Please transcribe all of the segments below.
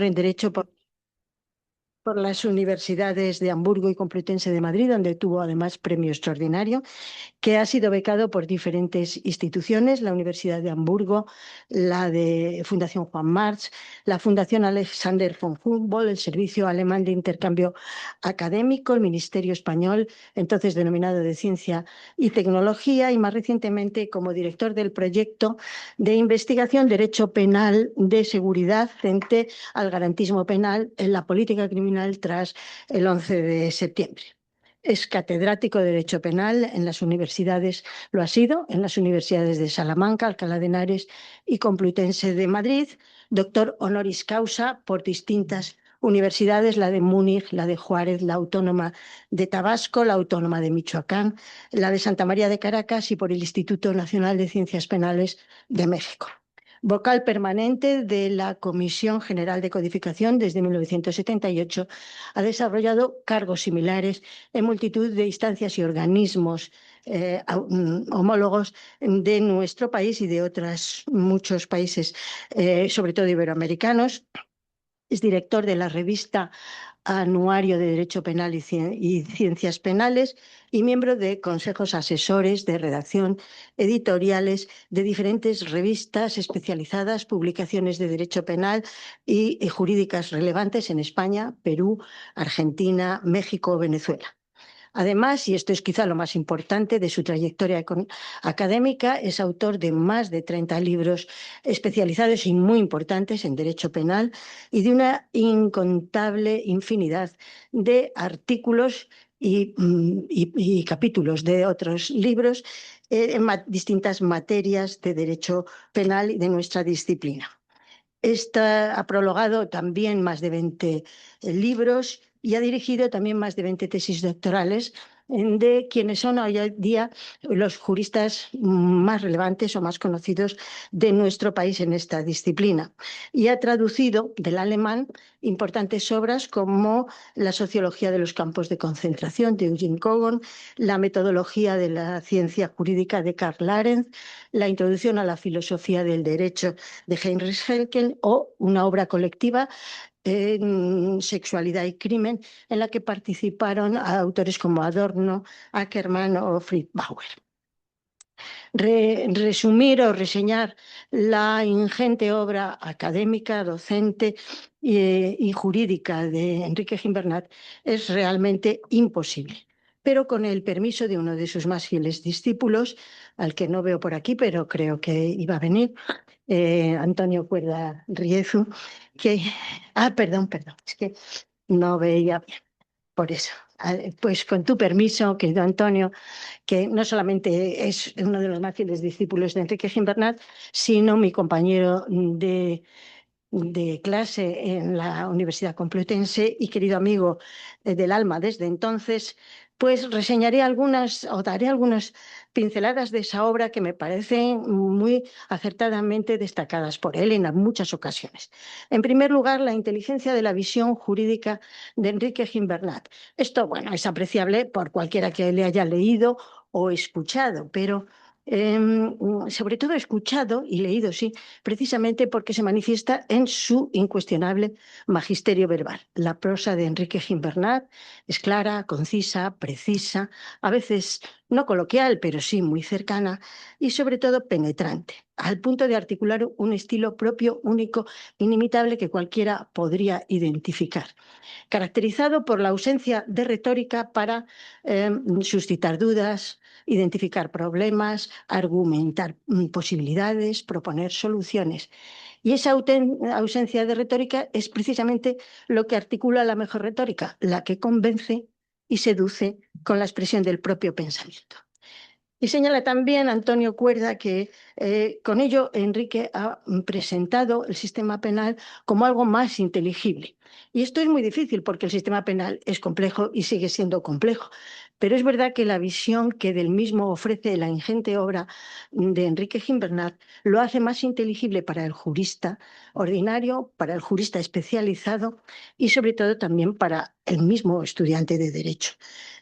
en Derecho por las universidades de Hamburgo y Complutense de Madrid, donde tuvo además premio extraordinario, que ha sido becado por diferentes instituciones, la Universidad de Hamburgo, la de Fundación Juan March, la Fundación Alexander von Humboldt, el Servicio Alemán de Intercambio Académico, el Ministerio Español, entonces denominado de Ciencia y Tecnología, y más recientemente como director del proyecto de investigación Derecho Penal de Seguridad frente al garantismo penal en la política criminal tras el 11 de septiembre. Es catedrático de Derecho Penal en las universidades, lo ha sido, en las universidades de Salamanca, Alcalá de Henares y Complutense de Madrid, doctor honoris causa por distintas universidades, la de Múnich, la de Juárez, la Autónoma de Tabasco, la Autónoma de Michoacán, la de Santa María de Caracas y por el Instituto Nacional de Ciencias Penales de México. Vocal permanente de la Comisión General de Codificación desde 1978, ha desarrollado cargos similares en multitud de instancias y organismos homólogos de nuestro país y de otros muchos países, sobre todo iberoamericanos. Es director de la revista Anuario de Derecho Penal y Ciencias Penales y miembro de consejos asesores de redacción editoriales de diferentes revistas especializadas, publicaciones de derecho penal y jurídicas relevantes en España, Perú, Argentina, México, Venezuela. Además, y esto es quizá lo más importante de su trayectoria académica, es autor de más de 30 libros especializados y muy importantes en derecho penal y de una incontable infinidad de artículos y capítulos de otros libros en distintas materias de derecho penal y de nuestra disciplina. Ha prologado también más de 20 libros y ha dirigido también más de 20 tesis doctorales de quienes son hoy en día los juristas más relevantes o más conocidos de nuestro país en esta disciplina. Y ha traducido del alemán importantes obras como La sociología de los campos de concentración de Eugene Kogon, La metodología de la ciencia jurídica de Karl Larenz, La introducción a la filosofía del derecho de Heinrich Henkel o una obra colectiva en Sexualidad y Crimen, en la que participaron autores como Adorno, Ackermann o Fritz Bauer. Resumir o reseñar la ingente obra académica, docente y jurídica de Enrique Gimbernat es realmente imposible. Pero con el permiso de uno de sus más fieles discípulos, al que no veo por aquí, pero creo que iba a venir, Antonio Cuerda Riezu, que... perdón, es que no veía bien, por eso. Pues con tu permiso, querido Antonio, que no solamente es uno de los más fieles discípulos de Enrique Gimbernat, sino mi compañero de clase en la Universidad Complutense y querido amigo del alma desde entonces, pues reseñaré algunas o daré algunas pinceladas de esa obra que me parecen muy acertadamente destacadas por él en muchas ocasiones. En primer lugar, la inteligencia de la visión jurídica de Enrique Gimbernat. Esto, bueno, es apreciable por cualquiera que le haya leído o escuchado, pero sobre todo escuchado y leído, sí, precisamente porque se manifiesta en su incuestionable magisterio verbal. La prosa de Enrique Gimbernat es clara, concisa, precisa, a veces no coloquial, pero sí muy cercana y sobre todo penetrante, al punto de articular un estilo propio, único, inimitable que cualquiera podría identificar, caracterizado por la ausencia de retórica para suscitar dudas, identificar problemas, argumentar posibilidades, proponer soluciones. Y esa ausencia de retórica es precisamente lo que articula la mejor retórica, la que convence y seduce con la expresión del propio pensamiento. Y señala también Antonio Cuerda que con ello Enrique ha presentado el sistema penal como algo más inteligible. Y esto es muy difícil porque el sistema penal es complejo y sigue siendo complejo. Pero es verdad que la visión que del mismo ofrece la ingente obra de Enrique Gimbernat lo hace más inteligible para el jurista ordinario, para el jurista especializado y sobre todo también para el mismo estudiante de Derecho.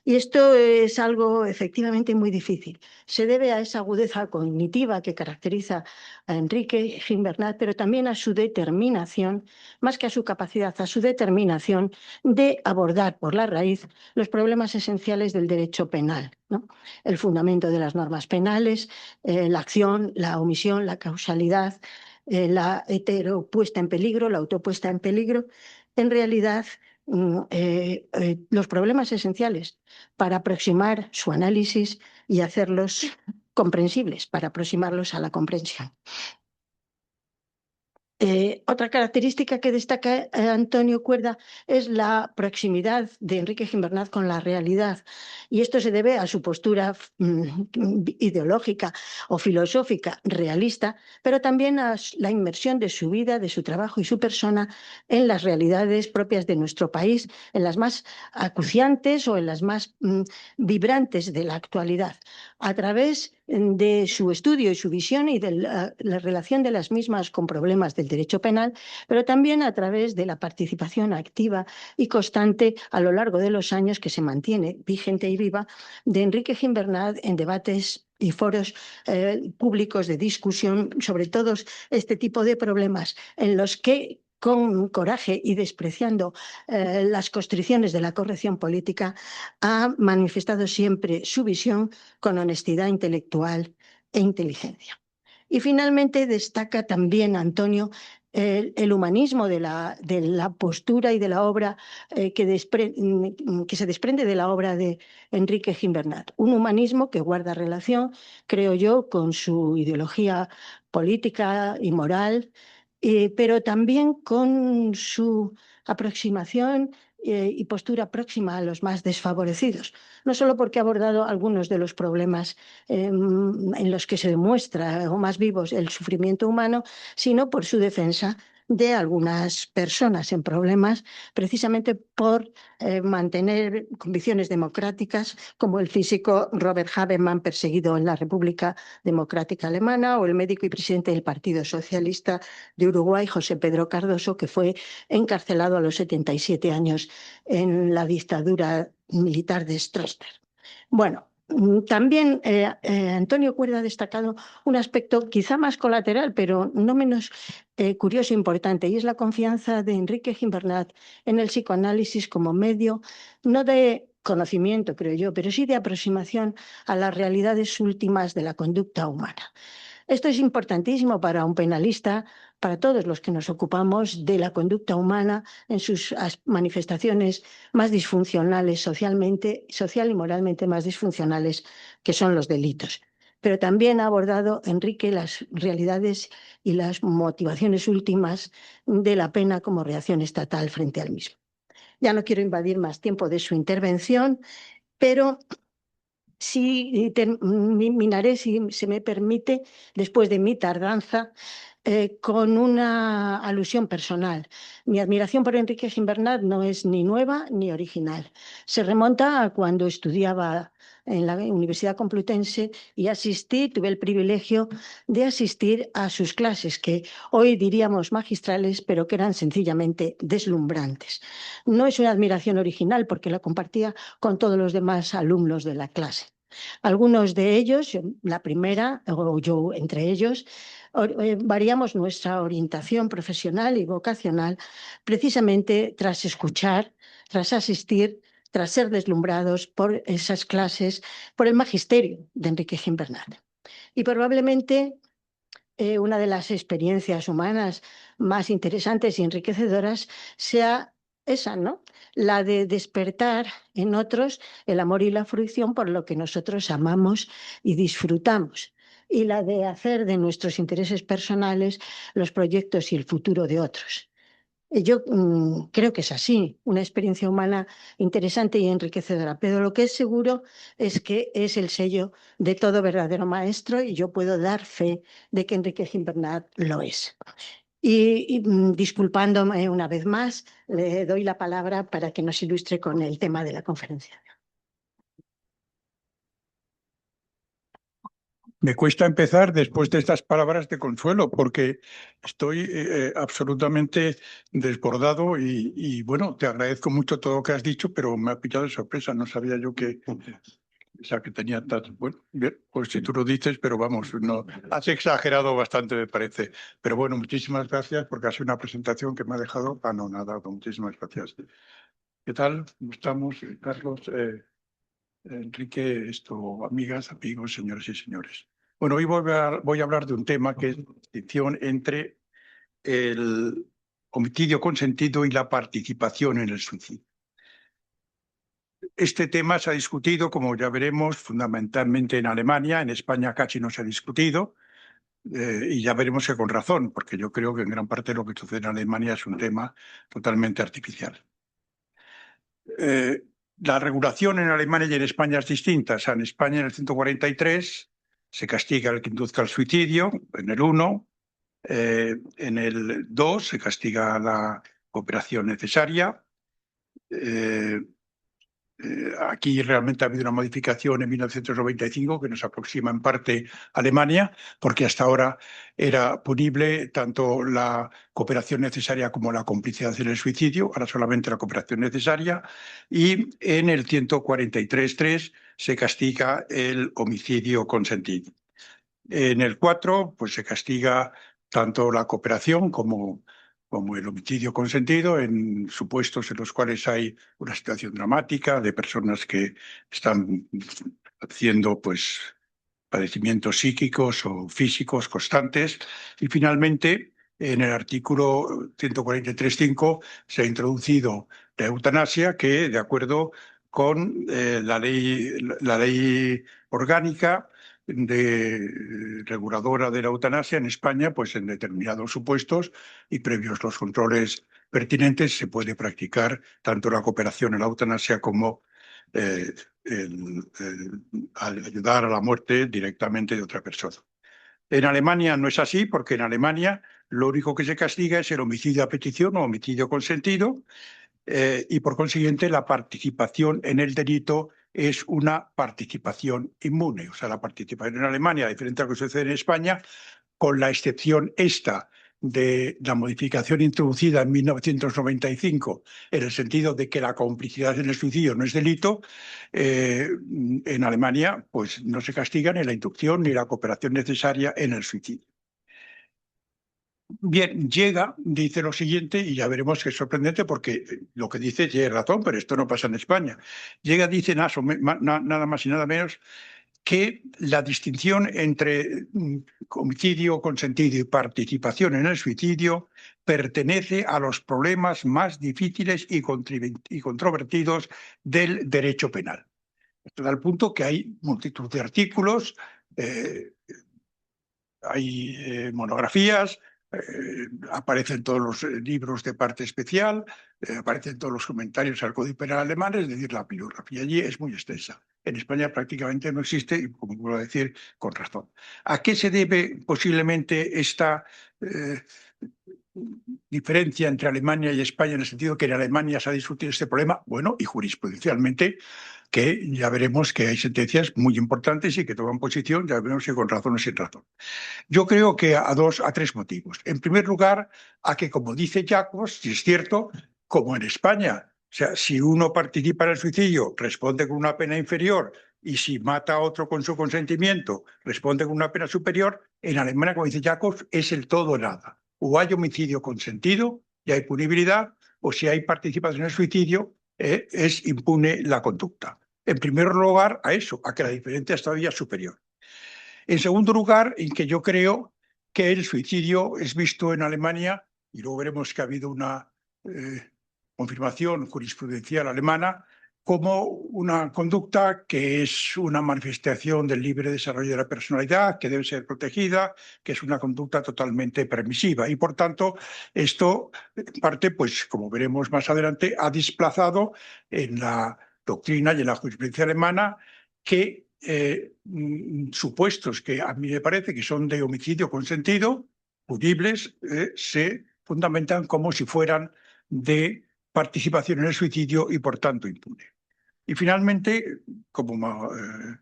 Y esto es algo efectivamente muy difícil. Se debe a esa agudeza cognitiva que caracteriza a Enrique Gimbernat, pero también a su determinación, más que a su capacidad, a su determinación de abordar por la raíz los problemas esenciales del derecho penal, ¿no? El fundamento de las normas penales, la acción, la omisión, la causalidad, la heteropuesta en peligro, la autopuesta en peligro. En realidad, los problemas esenciales para aproximar su análisis y hacerlos comprensibles, para aproximarlos a la comprensión. Otra característica que destaca Antonio Cuerda es la proximidad de Enrique Gimbernat con la realidad, y esto se debe a su postura ideológica o filosófica realista, pero también a la inmersión de su vida, de su trabajo y su persona en las realidades propias de nuestro país, en las más acuciantes o en las más vibrantes de la actualidad, a través de su estudio y su visión y de la relación de las mismas con problemas del derecho penal, pero también a través de la participación activa y constante a lo largo de los años que se mantiene vigente y viva de Enrique Gimbernat en debates y foros públicos de discusión sobre todos este tipo de problemas en los que con coraje y despreciando las constricciones de la corrección política, ha manifestado siempre su visión con honestidad intelectual e inteligencia. Y finalmente destaca también Antonio el humanismo de la postura y de la obra que se desprende de la obra de Enrique Gimbernat. Un humanismo que guarda relación, creo yo, con su ideología política y moral, pero también con su aproximación y postura próxima a los más desfavorecidos, no solo porque ha abordado algunos de los problemas en los que se demuestra o más vivos el sufrimiento humano, sino por su defensa de algunas personas en problemas, precisamente por mantener convicciones democráticas, como el físico Robert Habermas, perseguido en la República Democrática Alemana, o el médico y presidente del Partido Socialista de Uruguay, José Pedro Cardoso, que fue encarcelado a los 77 años en la dictadura militar de Stroessner. Bueno, también Antonio Cuerda ha destacado un aspecto quizá más colateral, pero no menos curioso e importante, y es la confianza de Enrique Gimbernat en el psicoanálisis como medio, no de conocimiento, creo yo, pero sí de aproximación a las realidades últimas de la conducta humana. Esto es importantísimo para un penalista, para todos los que nos ocupamos de la conducta humana en sus manifestaciones más disfuncionales socialmente, social y moralmente más disfuncionales, que son los delitos. Pero también ha abordado Enrique las realidades y las motivaciones últimas de la pena como reacción estatal frente al mismo. Ya no quiero invadir más tiempo de su intervención, pero sí terminaré, si se me permite, después de mi tardanza, con una alusión personal. Mi admiración por Enrique Gimbernat no es ni nueva ni original. Se remonta a cuando estudiaba en la Universidad Complutense y tuve el privilegio de asistir a sus clases, que hoy diríamos magistrales, pero que eran sencillamente deslumbrantes. No es una admiración original porque la compartía con todos los demás alumnos de la clase. Algunos de ellos, la primera, o yo entre ellos, variamos nuestra orientación profesional y vocacional precisamente tras escuchar, tras asistir, tras ser deslumbrados por esas clases, por el magisterio de Enrique Gimbernat. Y probablemente una de las experiencias humanas más interesantes y enriquecedoras sea esa, ¿no? La de despertar en otros el amor y la fruición por lo que nosotros amamos y disfrutamos, y la de hacer de nuestros intereses personales los proyectos y el futuro de otros. Yo creo que es así, una experiencia humana interesante y enriquecedora, pero lo que es seguro es que es el sello de todo verdadero maestro, y yo puedo dar fe de que Enrique Gimbernat lo es. Disculpándome una vez más, le doy la palabra para que nos ilustre con el tema de la conferencia. Me cuesta empezar después de estas palabras de consuelo, porque estoy absolutamente desbordado bueno, te agradezco mucho todo lo que has dicho, pero me ha pillado de sorpresa. No sabía yo o sea, que tenía tanto. Bueno, bien, pues si tú lo dices, pero vamos, no, has exagerado bastante, me parece. Pero bueno, muchísimas gracias porque ha sido una presentación que me ha dejado anonadado. Muchísimas gracias. ¿Qué tal? ¿Cómo estamos, Carlos? Enrique, amigas, amigos, señores y señores. Bueno, hoy voy a hablar de un tema que es la distinción entre el homicidio consentido y la participación en el suicidio. Este tema se ha discutido, como ya veremos, fundamentalmente en Alemania. En España casi no se ha discutido, y ya veremos que con razón, porque yo creo que en gran parte lo que sucede en Alemania es un tema totalmente artificial. La regulación en Alemania y en España es distinta. O sea, en España, en el 143, se castiga el que induzca al suicidio, en el 1. En el 2 se castiga la cooperación necesaria. Aquí realmente ha habido una modificación en 1995 que nos aproxima en parte a Alemania, porque hasta ahora era punible tanto la cooperación necesaria como la complicidad en el suicidio, ahora solamente la cooperación necesaria, y en el 143.3 se castiga el homicidio consentido. En el 4, pues se castiga tanto la cooperación como el homicidio consentido en supuestos en los cuales hay una situación dramática de personas que están haciendo pues padecimientos psíquicos o físicos constantes. Y finalmente, en el artículo 143.5 se ha introducido la eutanasia que, de acuerdo con la ley orgánica reguladora de la eutanasia en España, pues en determinados supuestos y previos los controles pertinentes se puede practicar tanto la cooperación en la eutanasia como eh, al ayudar a la muerte directamente de otra persona. En Alemania no es así, porque en Alemania lo único que se castiga es el homicidio a petición o homicidio consentido, y por consiguiente la participación en el delito es una participación inmune. O sea, la participación en Alemania, diferente a lo que sucede en España, con la excepción esta de la modificación introducida en 1995, en el sentido de que la complicidad en el suicidio no es delito. En Alemania pues no se castiga ni la inducción ni la cooperación necesaria en el suicidio. Bien, dice lo siguiente, y ya veremos que es sorprendente porque lo que dice tiene razón, pero esto no pasa en España. Dice nada más y nada menos que la distinción entre homicidio consentido y participación en el suicidio pertenece a los problemas más difíciles y controvertidos del derecho penal. Hasta el punto que hay multitud de artículos, hay monografías, aparecen todos los libros de parte especial, aparecen todos los comentarios al Código Penal alemán, es decir, la bibliografía allí es muy extensa. En España prácticamente no existe, y como vuelvo a decir, con razón. ¿A qué se debe posiblemente esta diferencia entre Alemania y España, en el sentido que en Alemania se ha discutido este problema? Bueno, y jurisprudencialmente, que ya veremos que hay sentencias muy importantes y que toman posición, ya veremos si con razón o sin razón. Yo creo que a tres motivos. En primer lugar, a que, como dice Jacobs, si es cierto, como en España, o sea, si uno participa en el suicidio, responde con una pena inferior, y si mata a otro con su consentimiento, responde con una pena superior. En Alemania, como dice Jacobs, es el todo o nada. O hay homicidio consentido y hay punibilidad, o si hay participación en el suicidio, es impune la conducta. En primer lugar, a eso, a que la diferencia es todavía superior. En segundo lugar, en que yo creo que el suicidio es visto en Alemania, y luego veremos que ha habido una confirmación jurisprudencial alemana, como una conducta que es una manifestación del libre desarrollo de la personalidad, que debe ser protegida, que es una conducta totalmente permisiva. Y por tanto, esto, en parte, pues como veremos más adelante, ha desplazado en la doctrina y en la jurisprudencia alemana que supuestos que a mí me parece que son de homicidio consentido, punibles, se fundamentan como si fueran de participación en el suicidio y por tanto impune. Y finalmente, como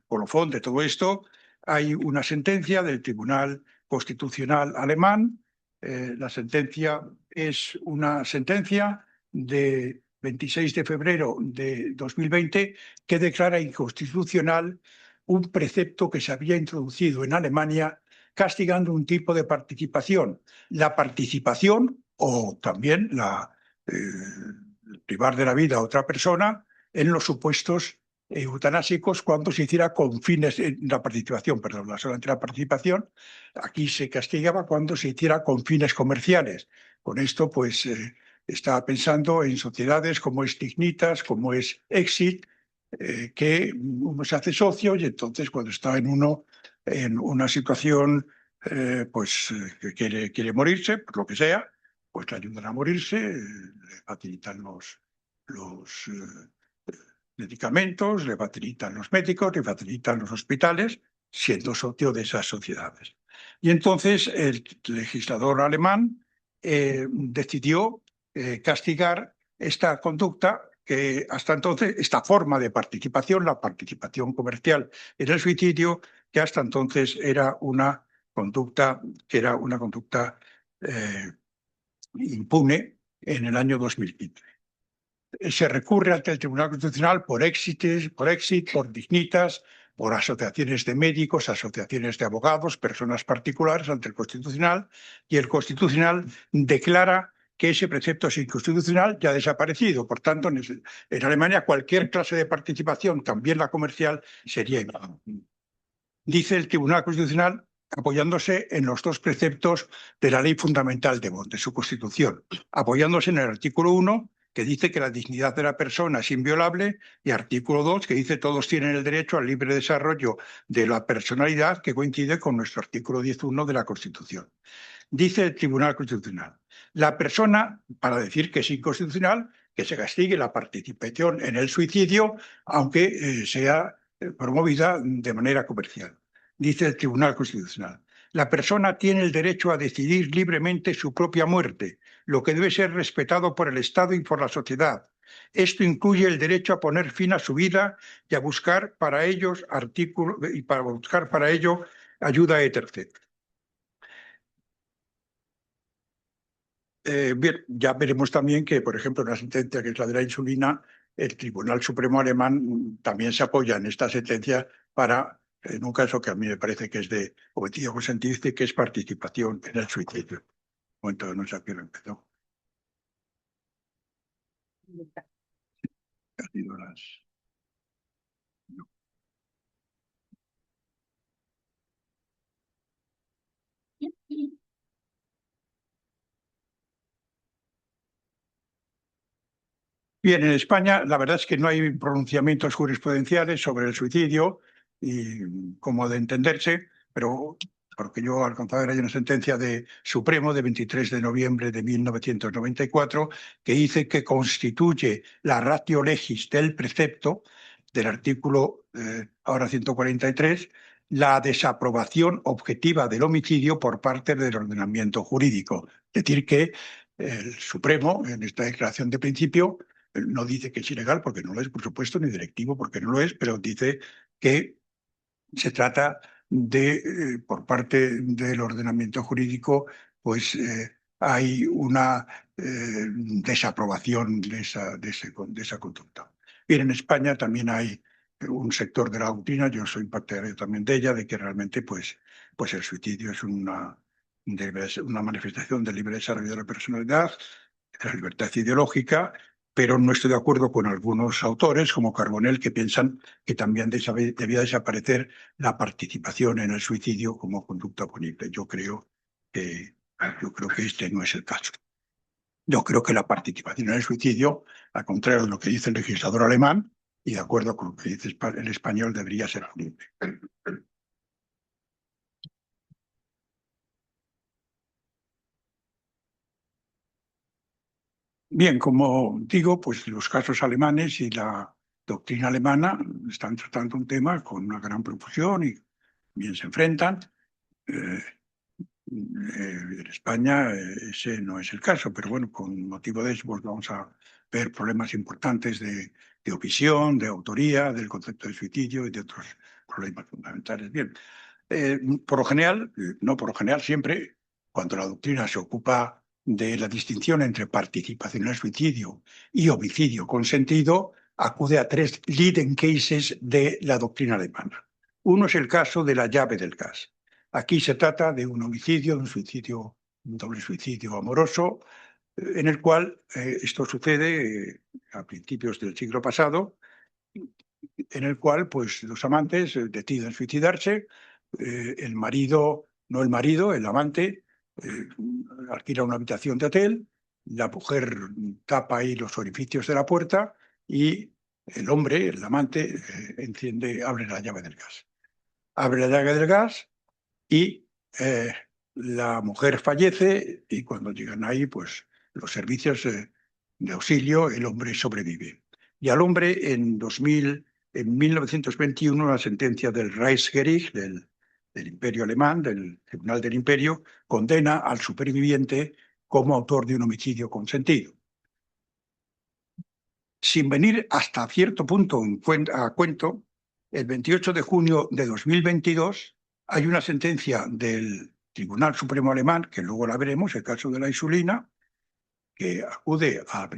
colofón de todo esto, hay una sentencia del Tribunal Constitucional alemán. La sentencia es una sentencia de 26 de febrero de 2020 que declara inconstitucional un precepto que se había introducido en Alemania castigando un tipo de participación. La participación o también privar de la vida a otra persona en los supuestos eutanásicos cuando se hiciera con fines, la participación, perdón, solamente la participación, aquí se castigaba cuando se hiciera con fines comerciales. Con esto, pues, estaba pensando en sociedades como es Dignitas, como es Exit, que uno se hace socio y entonces cuando está en una situación que quiere morirse, por lo que sea, pues le ayudan a morirse, le facilitan los medicamentos, le facilitan los médicos, le facilitan los hospitales, siendo socio de esas sociedades. Y entonces el legislador alemán decidió castigar esta conducta que hasta entonces, esta forma de participación, la participación comercial en el suicidio, que hasta entonces era una conducta impune en el año 2015. Se recurre ante el Tribunal Constitucional por Exit, por Dignitas, por asociaciones de médicos, asociaciones de abogados, personas particulares ante el Constitucional, y el Constitucional declara que ese precepto es inconstitucional, ya ha desaparecido. Por tanto, en Alemania cualquier clase de participación, también la comercial, sería ilegal. Dice el Tribunal Constitucional, apoyándose en los dos preceptos de la Ley Fundamental de su Constitución, apoyándose en el artículo 1, que dice que la dignidad de la persona es inviolable, y artículo 2, que dice todos tienen el derecho al libre desarrollo de la personalidad, que coincide con nuestro artículo 10.1 de la Constitución. Dice el Tribunal Constitucional, la persona, para decir que es inconstitucional, que se castigue la participación en el suicidio, aunque sea promovida de manera comercial. Dice el Tribunal Constitucional, la persona tiene el derecho a decidir libremente su propia muerte, lo que debe ser respetado por el Estado y por la sociedad. Esto incluye el derecho a poner fin a su vida y a buscar para ello ayuda de terceros. Bien, ya veremos también que, por ejemplo, en una sentencia que es la de la insulina, el Tribunal Supremo alemán también se apoya en esta sentencia para, en un caso que a mí me parece que es de objetivo consentiste, que es participación en el suicidio. Momento, no sé a qué hora empezó. Ha sido las... no. Bien, en España la verdad es que no hay pronunciamientos jurisprudenciales sobre el suicidio y como de entenderse, pero porque yo alcanzaba a ver una sentencia de Supremo de 23 de noviembre de 1994 que dice que constituye la ratio legis del precepto del artículo ahora 143 la desaprobación objetiva del homicidio por parte del ordenamiento jurídico. Es decir, que el Supremo, en esta declaración de principio, no dice que es ilegal porque no lo es, por supuesto, ni directivo porque no lo es, pero dice que se trata de, por parte del ordenamiento jurídico, pues hay una desaprobación de esa conducta. Bien, en España también hay un sector de la doctrina, yo soy partidario también de ella, de que realmente pues el suicidio es una manifestación del libre desarrollo de la personalidad, de la libertad ideológica, pero no estoy de acuerdo con algunos autores, como Carbonell, que piensan que también debía desaparecer la participación en el suicidio como conducta punible. Yo creo que este no es el caso. Yo creo que la participación en el suicidio, al contrario de lo que dice el legislador alemán, y de acuerdo con lo que dice el español, debería ser punible. Bien, como digo, pues los casos alemanes y la doctrina alemana están tratando un tema con una gran profusión y bien se enfrentan. En España ese no es el caso, pero bueno, con motivo de eso pues vamos a ver problemas importantes de omisión, de autoría, del concepto de suicidio y de otros problemas fundamentales. Bien, Por lo general, no por lo general, siempre, cuando la doctrina se ocupa de la distinción entre participación en el suicidio y homicidio consentido, acude a 3 leading cases de la doctrina alemana. Uno es el caso de la llave del gas. Aquí se trata de un homicidio, de un suicidio, un doble suicidio amoroso, en el cual esto sucede a principios del siglo pasado, en el cual pues, los amantes deciden suicidarse, el marido, no el marido, el amante, alquila una habitación de hotel, la mujer tapa ahí los orificios de la puerta y el hombre, el amante, abre la llave del gas. Abre la llave del gas y la mujer fallece y cuando llegan ahí, pues los servicios de auxilio, el hombre sobrevive. Y al hombre en 1921, la sentencia del Reichsgericht, del Imperio Alemán, del Tribunal del Imperio, condena al superviviente como autor de un homicidio consentido. Sin venir hasta cierto punto a cuento, el 28 de junio de 2022 hay una sentencia del Tribunal Supremo Alemán, que luego la veremos, el caso de la insulina, que acude a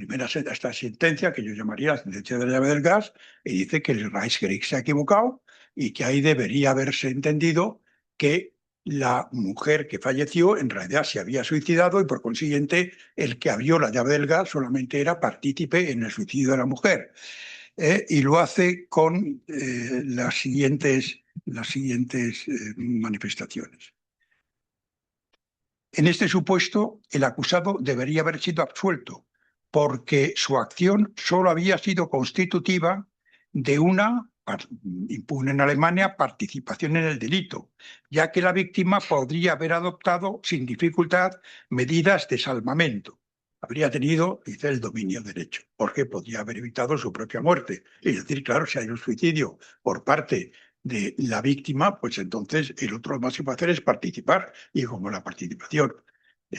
esta sentencia, que yo llamaría la sentencia de la llave del gas, y dice que el Reichsgericht se ha equivocado y que ahí debería haberse entendido que la mujer que falleció en realidad se había suicidado y por consiguiente el que abrió la llave del gas solamente era partícipe en el suicidio de la mujer. Y lo hace con las siguientes manifestaciones. En este supuesto, el acusado debería haber sido absuelto, porque su acción solo había sido constitutiva de una, impune en Alemania, participación en el delito, ya que la víctima podría haber adoptado sin dificultad medidas de salvamento. Habría tenido, dice, el dominio del hecho, porque podría haber evitado su propia muerte. Es decir, claro, si hay un suicidio por parte de la víctima, pues entonces el otro más que puede hacer es participar. Y como la participación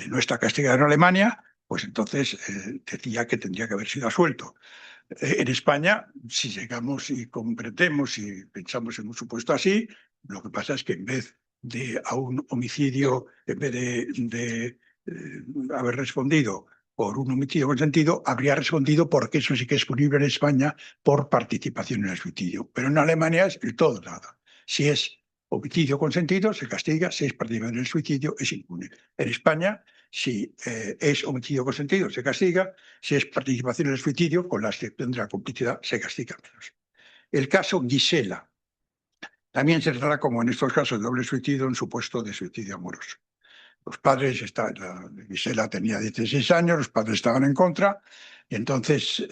no está castigada en Alemania, pues entonces decía que tendría que haber sido absuelto. En España, si llegamos y comprendemos y pensamos en un supuesto así, lo que pasa es que en vez de a un homicidio, en vez de haber respondido por un homicidio consentido, habría respondido porque eso sí que es punible en España por participación en el suicidio. Pero en Alemania es el todo nada. Si es homicidio consentido, se castiga. Si es participación en el suicidio, es impune. En España, si es homicidio consentido, se castiga. Si es participación en el suicidio, con la excepción de la complicidad, se castiga menos. El caso Gisela. También se trata, como en estos casos de doble suicidio, un supuesto de suicidio amoroso. Los padres, Gisela tenía 16 años, los padres estaban en contra y entonces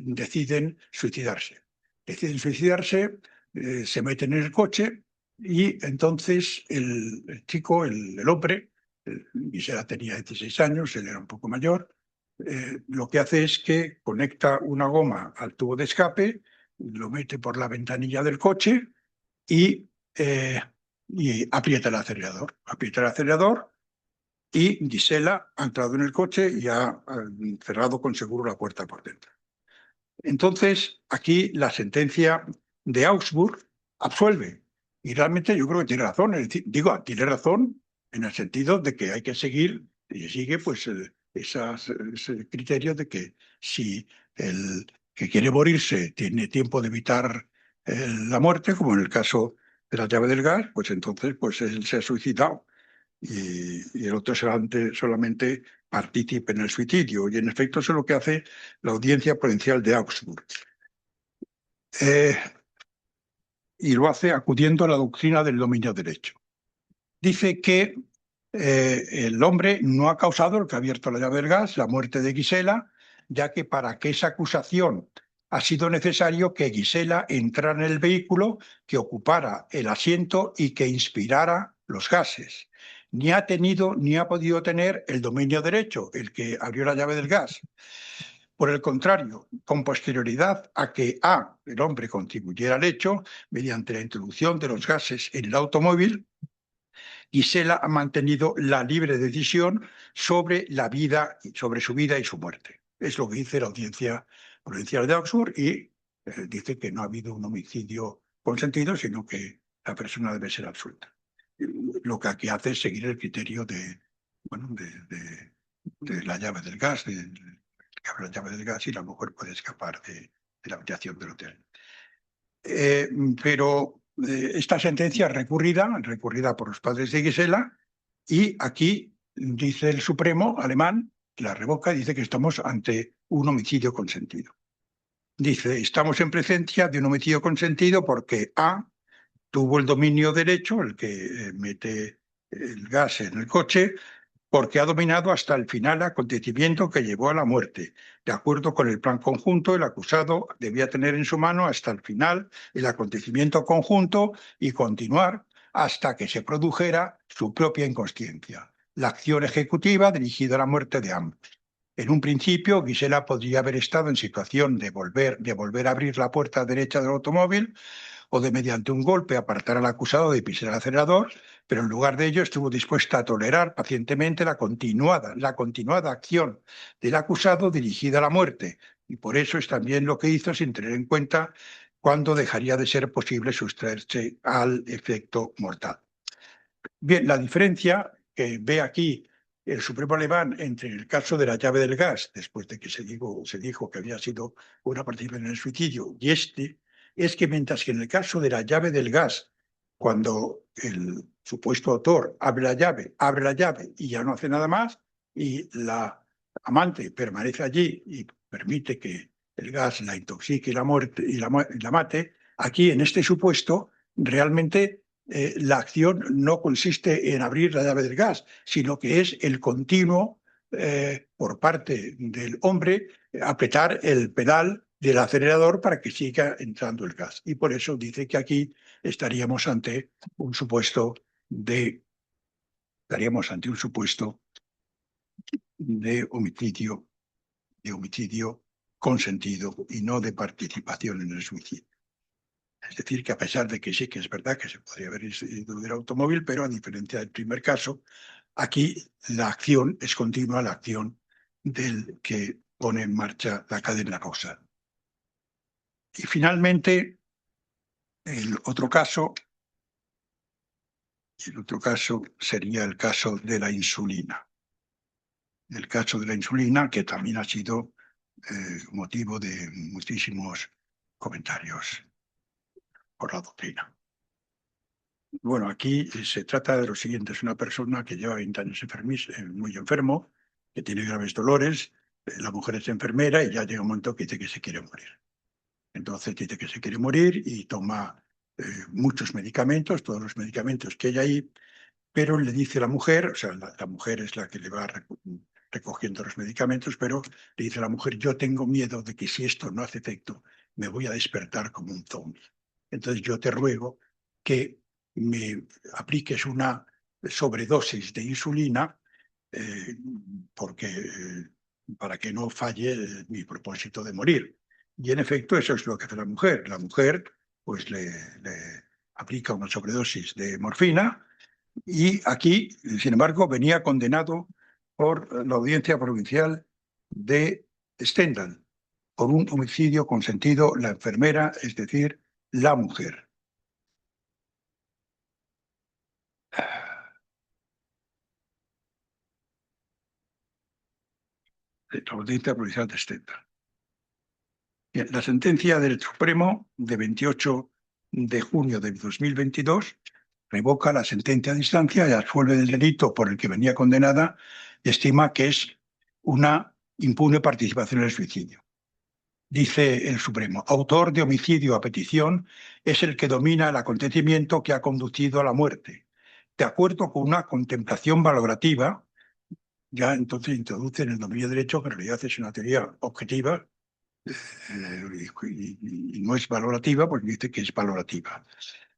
deciden suicidarse. Se meten en el coche y entonces el chico, el hombre, Gisela tenía 16 años, él era un poco mayor, lo que hace es que conecta una goma al tubo de escape, lo mete por la ventanilla del coche y aprieta el acelerador. Aprieta el acelerador y Gisela ha entrado en el coche y ha cerrado con seguro la puerta por dentro. Entonces, aquí la sentencia de Augsburg absuelve. Y realmente yo creo que tiene razón. Es decir, tiene razón en el sentido de que hay que seguir, y sigue pues ese criterio de que si el que quiere morirse tiene tiempo de evitar la muerte, como en el caso de la llave del gas, pues entonces pues él se ha suicidado. Y el otro solamente participe en el suicidio. Y en efecto eso es lo que hace la Audiencia Provincial de Augsburg. Y lo hace acudiendo a la doctrina del dominio del hecho. Dice que el hombre no ha causado, el que ha abierto la llave del gas, la muerte de Gisela, ya que para que esa acusación ha sido necesario que Gisela entrara en el vehículo, que ocupara el asiento y que inspirara los gases. Ni ha tenido ni ha podido tener el dominio del hecho, el que abrió la llave del gas. Por el contrario, con posterioridad a que el hombre contribuyera al hecho, mediante la introducción de los gases en el automóvil, Gisela ha mantenido la libre decisión sobre su vida y su muerte. Es lo que dice la Audiencia Provincial de Augsburg y dice que no ha habido un homicidio consentido, sino que la persona debe ser absuelta. lo que aquí hace es seguir el criterio de la llave del gas, que abre la llave del gas y la mujer puede escapar de la habitación del hotel. Pero esta sentencia es recurrida por los padres de Gisela, y aquí dice el Supremo alemán, la revoca, dice que estamos ante un homicidio consentido. Dice, estamos en presencia de un homicidio consentido porque A tuvo el dominio derecho, el que mete el gas en el coche, porque ha dominado hasta el final el acontecimiento que llevó a la muerte. De acuerdo con el plan conjunto, el acusado debía tener en su mano hasta el final el acontecimiento conjunto y continuar hasta que se produjera su propia inconsciencia, la acción ejecutiva dirigida a la muerte de ambos. En un principio, Gisela podría haber estado en situación de volver a abrir la puerta derecha del automóvil, o de mediante un golpe apartar al acusado de pisar el acelerador, pero en lugar de ello estuvo dispuesta a tolerar pacientemente la continuada acción del acusado dirigida a la muerte, y por eso es también lo que hizo sin tener en cuenta cuándo dejaría de ser posible sustraerse al efecto mortal. Bien, la diferencia que ve aquí el Supremo alemán entre el caso de la llave del gas, después de que se dijo que había sido una participación en el suicidio, y este, es que mientras que en el caso de la llave del gas, cuando el supuesto autor abre la llave y ya no hace nada más, y la amante permanece allí y permite que el gas la intoxique y la mate, aquí en este supuesto realmente la acción no consiste en abrir la llave del gas, sino que es el continuo, por parte del hombre, apretar el pedal del acelerador para que siga entrando el gas. Y por eso dice que aquí estaríamos ante un supuesto de homicidio consentido y no de participación en el suicidio. Es decir, que a pesar de que sí que es verdad que se podría haber ido del automóvil, pero a diferencia del primer caso, aquí la acción es continua, la acción del que pone en marcha la cadena causal. Y finalmente, el otro caso sería el caso de la insulina. El caso de la insulina, que también ha sido motivo de muchísimos comentarios por la doctrina. Bueno, aquí se trata de lo siguiente. Es una persona que lleva 20 años muy enfermo, que tiene graves dolores. La mujer es enfermera y ya llega un momento que dice que se quiere morir. Entonces dice que se quiere morir y toma muchos medicamentos, todos los medicamentos que hay ahí, pero le dice la mujer, o sea, la mujer es la que le va recogiendo los medicamentos, pero le dice a la mujer, yo tengo miedo de que si esto no hace efecto, me voy a despertar como un zombie. Entonces yo te ruego que me apliques una sobredosis de insulina para que no falle mi propósito de morir. Y en efecto eso es lo que hace la mujer. La mujer pues le aplica una sobredosis de morfina, y aquí, sin embargo, venía condenado por la Audiencia Provincial de Stendal por un homicidio consentido la enfermera, es decir, la mujer. La Audiencia Provincial de Stendal. Bien, la sentencia del Supremo de 28 de junio de 2022 revoca la sentencia de instancia y absuelve del delito por el que venía condenada y estima que es una impune participación en el suicidio. Dice el Supremo, autor de homicidio a petición es el que domina el acontecimiento que ha conducido a la muerte, de acuerdo con una contemplación valorativa. Ya entonces introduce en el dominio de derecho, que en realidad es una teoría objetiva, y no es valorativa, pues dice que es valorativa.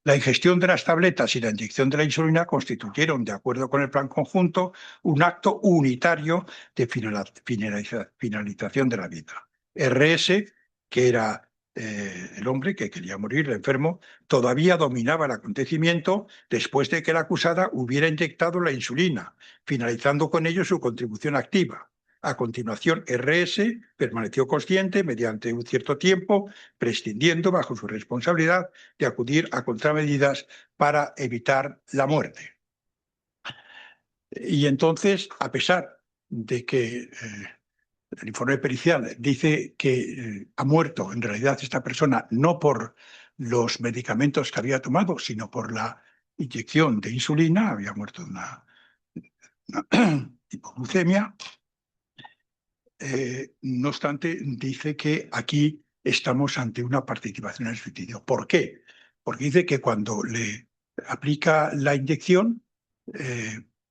La ingestión de las tabletas y la inyección de la insulina constituyeron, de acuerdo con el plan conjunto, un acto unitario de finalización de la vida. RS, que era el hombre que quería morir, el enfermo, todavía dominaba el acontecimiento después de que la acusada hubiera inyectado la insulina, finalizando con ello su contribución activa. A continuación, RS permaneció consciente mediante un cierto tiempo, prescindiendo bajo su responsabilidad de acudir a contramedidas para evitar la muerte. Y entonces, a pesar de que el informe pericial dice que ha muerto en realidad esta persona no por los medicamentos que había tomado, sino por la inyección de insulina, había muerto de una hipoglucemia. No obstante, dice que aquí estamos ante una participación en el suicidio. ¿Por qué? Porque dice que cuando le aplica la inyección,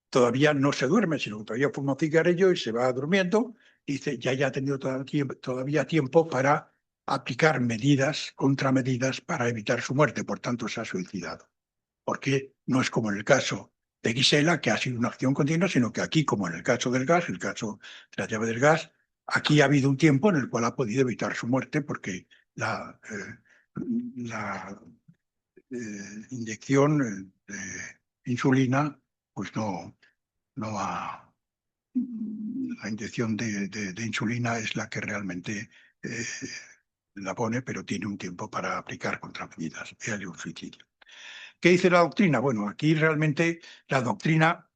todavía no se duerme, sino que todavía fuma un cigarrillo y se va durmiendo. Dice, ya ha tenido todavía tiempo para aplicar medidas, contramedidas para evitar su muerte, por tanto se ha suicidado. Porque no es como en el caso de Gisela, que ha sido una acción continua, sino que aquí, como en el caso del gas, el caso de la llave del gas, aquí ha habido un tiempo en el cual ha podido evitar su muerte porque la inyección de insulina, pues no ha... La inyección de insulina es la que realmente la pone, pero tiene un tiempo para aplicar contramedidas. Hay un suicidio. ¿Qué dice la doctrina? Bueno, aquí realmente la doctrina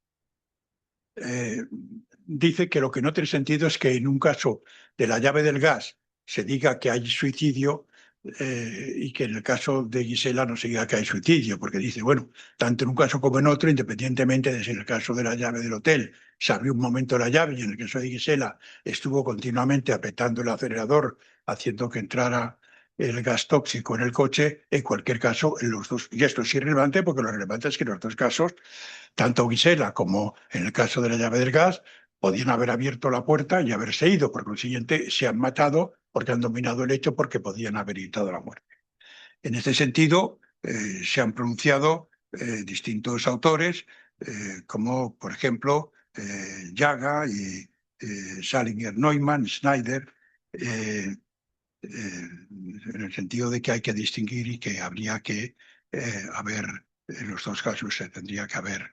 dice que lo que no tiene sentido es que en un caso de la llave del gas se diga que hay suicidio y que en el caso de Gisela no se diga que hay suicidio, porque dice, bueno, tanto en un caso como en otro, independientemente de si en el caso de la llave del hotel se abrió un momento la llave y en el caso de Gisela estuvo continuamente apretando el acelerador haciendo que entrara el gas tóxico en el coche, en cualquier caso, en los dos, y esto es irrelevante porque lo relevante es que en los dos casos tanto Gisela como en el caso de la llave del gas podían haber abierto la puerta y haberse ido. Por consiguiente, se han matado porque han dominado el hecho porque podían haber evitado la muerte. En este sentido, se han pronunciado distintos autores, como por ejemplo Yaga y Salinger, Neumann, Schneider, en el sentido de que hay que distinguir y que habría que haber, en los dos casos se tendría que haber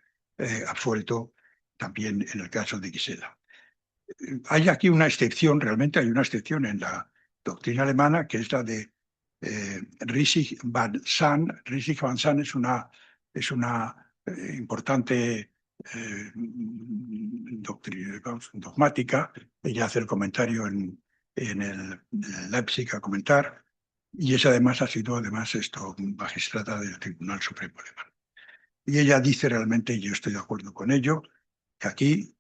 absuelto también en el caso de Gisela. Hay aquí una excepción, realmente hay una excepción en la doctrina alemana, que es la de Riesig-van Saan. Riesig-van Saan es una importante dogmática. Ella hace el comentario en el Leipzig a comentar, y ella además ha sido magistrada del Tribunal Supremo Alemán. Y ella dice realmente, y yo estoy de acuerdo con ello, que aquí,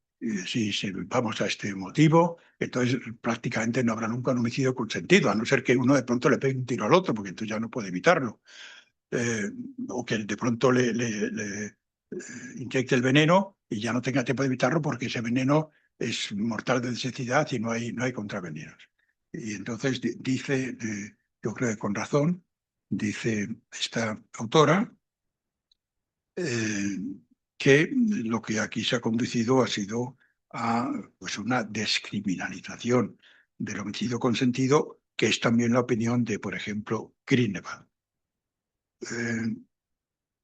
si vamos a este motivo, entonces prácticamente no habrá nunca un homicidio consentido, a no ser que uno de pronto le pegue un tiro al otro, porque entonces ya no puede evitarlo. O que de pronto le inyecte el veneno y ya no tenga tiempo de evitarlo porque ese veneno es mortal de necesidad y no hay contravenenos. Y entonces dice, yo creo que con razón, dice esta autora, que lo que aquí se ha conducido ha sido a pues, una descriminalización del homicidio consentido, que es también la opinión de, por ejemplo, Grünewald.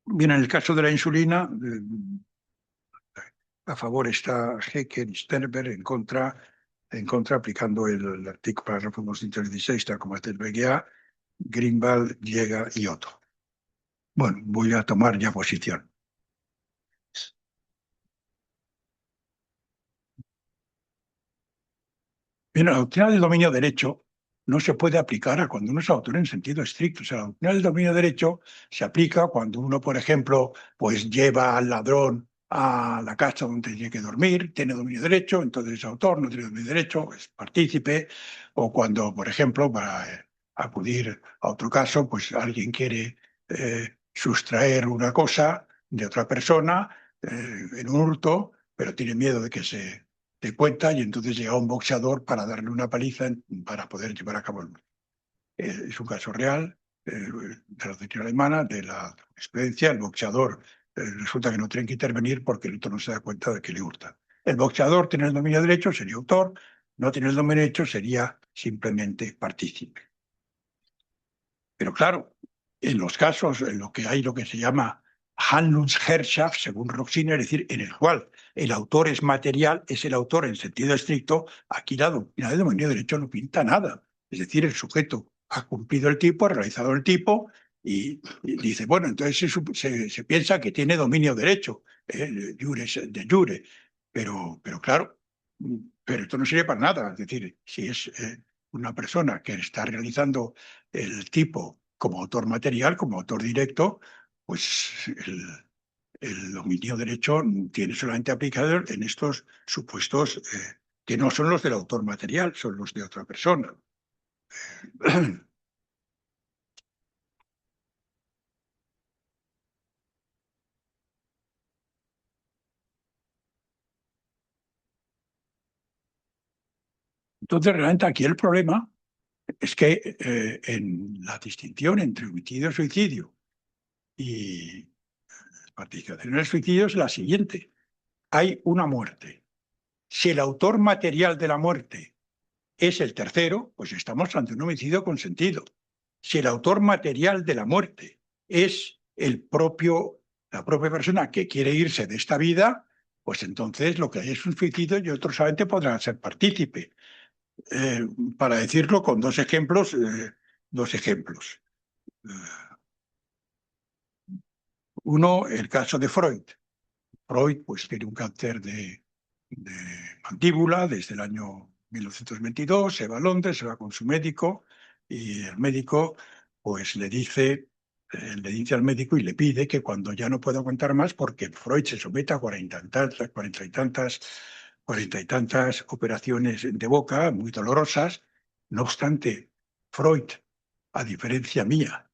Bien, en el caso de la insulina, a favor está Hecker y Sternberg, en contra aplicando el artículo párrafo 216, tal como es del BGA, Grünewald, Llega y Otto. Bueno, voy a tomar ya posición. Bien, la doctrina del dominio derecho no se puede aplicar a cuando uno es autor en sentido estricto. O sea, la doctrina del dominio derecho se aplica cuando uno, por ejemplo, pues lleva al ladrón a la casa donde tiene que dormir, tiene dominio derecho, entonces es autor, no tiene dominio derecho, es partícipe. O cuando, por ejemplo, para acudir a otro caso, pues alguien quiere sustraer una cosa de otra persona en un hurto, pero tiene miedo de que se de cuenta y entonces llega un boxeador para darle una paliza para poder llevar a cabo el hurto. Es un caso real de la doctrina alemana, de la jurisprudencia. El boxeador resulta que no tiene que intervenir porque el otro no se da cuenta de que le hurta. El boxeador tiene el dominio derecho, sería autor; no tiene el dominio derecho, sería simplemente partícipe. Pero claro, en los casos en los que hay lo que se llama Handlungsherrschaft, según Roxiner, es decir, en el cual el autor es material, es el autor en sentido estricto, aquí la doctrina del dominio de derecho no pinta nada. Es decir, el sujeto ha cumplido el tipo, ha realizado el tipo y dice, bueno, entonces se piensa que tiene dominio derecho. de jure. Pero claro, pero esto no sirve para nada. Es decir, si es una persona que está realizando el tipo como autor material, como autor directo, pues el dominio derecho tiene solamente aplicado en estos supuestos que no son los del autor material, son los de otra persona. Entonces, realmente aquí el problema es que en la distinción entre homicidio y suicidio y participación en el suicidio es la siguiente. Hay una muerte. Si el autor material de la muerte es el tercero, pues estamos ante un homicidio consentido. Si el autor material de la muerte es la propia persona que quiere irse de esta vida, pues entonces lo que hay es un suicidio y otros solamente podrán ser partícipe. Para decirlo con dos ejemplos. Uno, el caso de Freud. Freud pues, tiene un cáncer de mandíbula desde el año 1922, se va a Londres, se va con su médico y el médico pues le dice al médico y le pide que cuando ya no pueda aguantar más, porque Freud se somete a 40 y tantas operaciones de boca muy dolorosas. No obstante, Freud, a diferencia mía,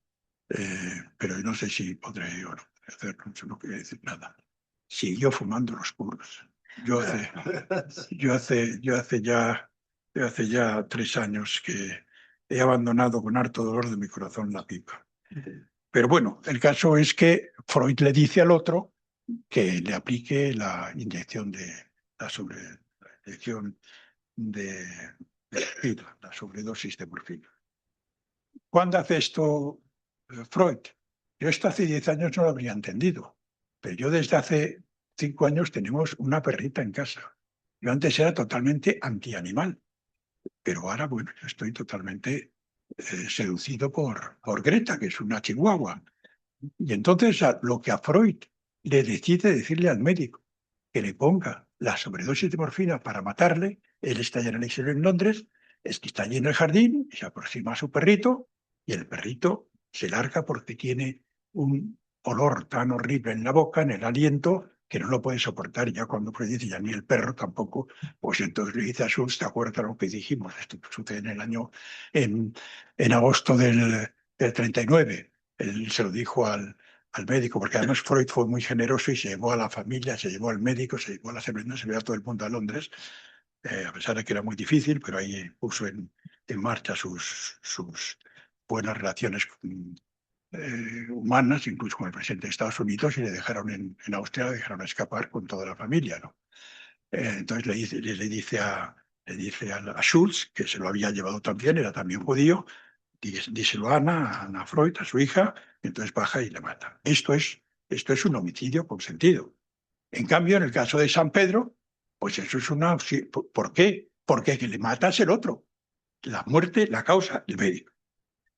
pero no sé si podré o no hacerlo, no quiero decir nada, siguió fumando los puros. Yo hace ya 3 años que he abandonado con harto dolor de mi corazón la pipa. Pero bueno, el caso es que Freud le dice al otro que le aplique la inyección la inyección de morfina, la sobredosis de morfina. ¿Cuándo hace esto Freud? Yo esto hace 10 años no lo habría entendido, pero yo desde hace 5 años tenemos una perrita en casa. Yo antes era totalmente antianimal, pero ahora, bueno, yo estoy totalmente seducido por Greta, que es una chihuahua. Y entonces lo que a Freud le decide decirle al médico que le ponga la sobredosis de morfina para matarle, él está ya en el exilio en Londres, es que está allí en el jardín, y se aproxima a su perrito y el perrito se larga porque tiene un olor tan horrible en la boca, en el aliento, que no lo puede soportar. Y ya cuando Freud dice, ya ni el perro tampoco, pues entonces le dice a Schultz, ¿te acuerdas lo que dijimos? Esto sucede en el año, en agosto del 39. Él se lo dijo al médico, porque además Freud fue muy generoso y se llevó a la familia, se llevó al médico, se llevó a las enfermeras, se llevó a todo el mundo a Londres, a pesar de que era muy difícil, pero ahí puso en marcha sus buenas relaciones humanas, incluso con el presidente de Estados Unidos, y le dejaron en Austria, le dejaron escapar con toda la familia, ¿no? Entonces le dice a Schultz, que se lo había llevado también, era también judío, díselo a Ana Freud, a su hija, entonces baja y le mata. Esto es un homicidio consentido. En cambio, en el caso de San Pedro, pues eso es una... ¿Por qué? Porque que le mata es el otro. La muerte, la causa, el médico.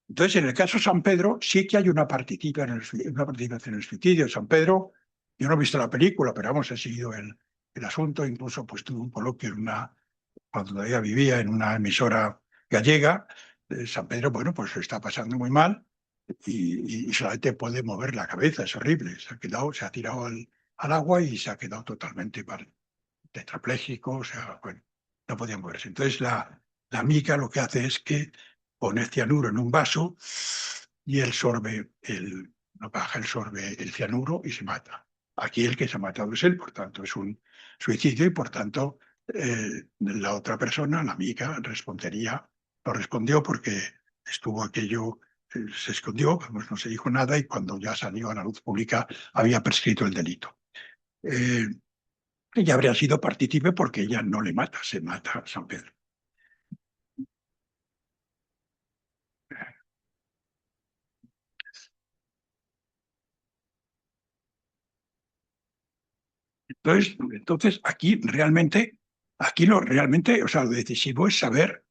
Entonces, en el caso de San Pedro, sí que hay una participación en el suicidio. San Pedro, yo no he visto la película, pero vamos, he seguido el asunto. Incluso pues tuve un coloquio cuando todavía vivía en una emisora gallega. San Pedro, bueno, pues se está pasando muy mal y solamente puede mover la cabeza, es horrible. Se ha tirado al agua y se ha quedado totalmente tetrapléjico, o sea, bueno, no podía moverse. Entonces la amiga lo que hace es que pone cianuro en un vaso y él sorbe el cianuro y se mata. Aquí el que se ha matado es él, por tanto es un suicidio y por tanto la otra persona, la amiga, no respondió porque estuvo aquello, se escondió, pues no se dijo nada y cuando ya salió a la luz pública había prescrito el delito. Ella habría sido partícipe porque ella no le mata, se mata a San Pedro. Entonces o sea, lo decisivo es saber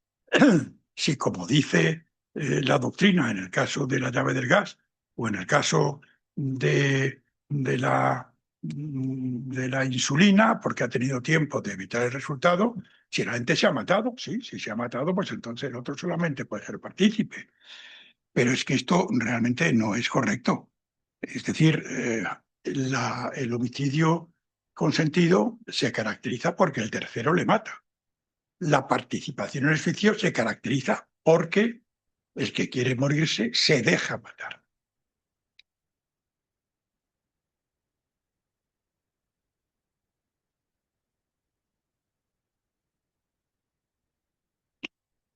si, como dice la doctrina en el caso de la llave del gas o en el caso de de la insulina porque ha tenido tiempo de evitar el resultado. Si la gente se ha matado, sí, si se ha matado, pues entonces el otro solamente puede ser partícipe. Pero es que esto realmente no es correcto. Es decir, el homicidio consentido se caracteriza porque el tercero le mata. La participación en el suicidio se caracteriza porque el que quiere morirse se deja matar.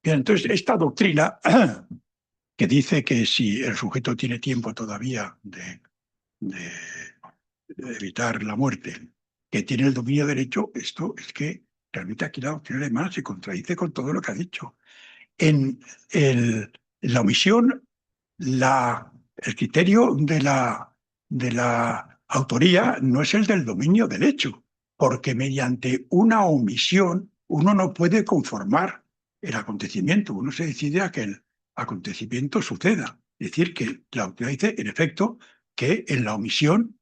Bien, entonces, esta doctrina que dice que si el sujeto tiene tiempo todavía de evitar la muerte, que tiene el dominio derecho, esto es que realmente aquí la doctrina alemana se contradice con todo lo que ha dicho. En la omisión, el criterio de la autoría no es el del dominio del hecho, porque mediante una omisión uno no puede conformar el acontecimiento, uno se decide a que el acontecimiento suceda. Es decir, que la autoridad dice, en efecto, que en la omisión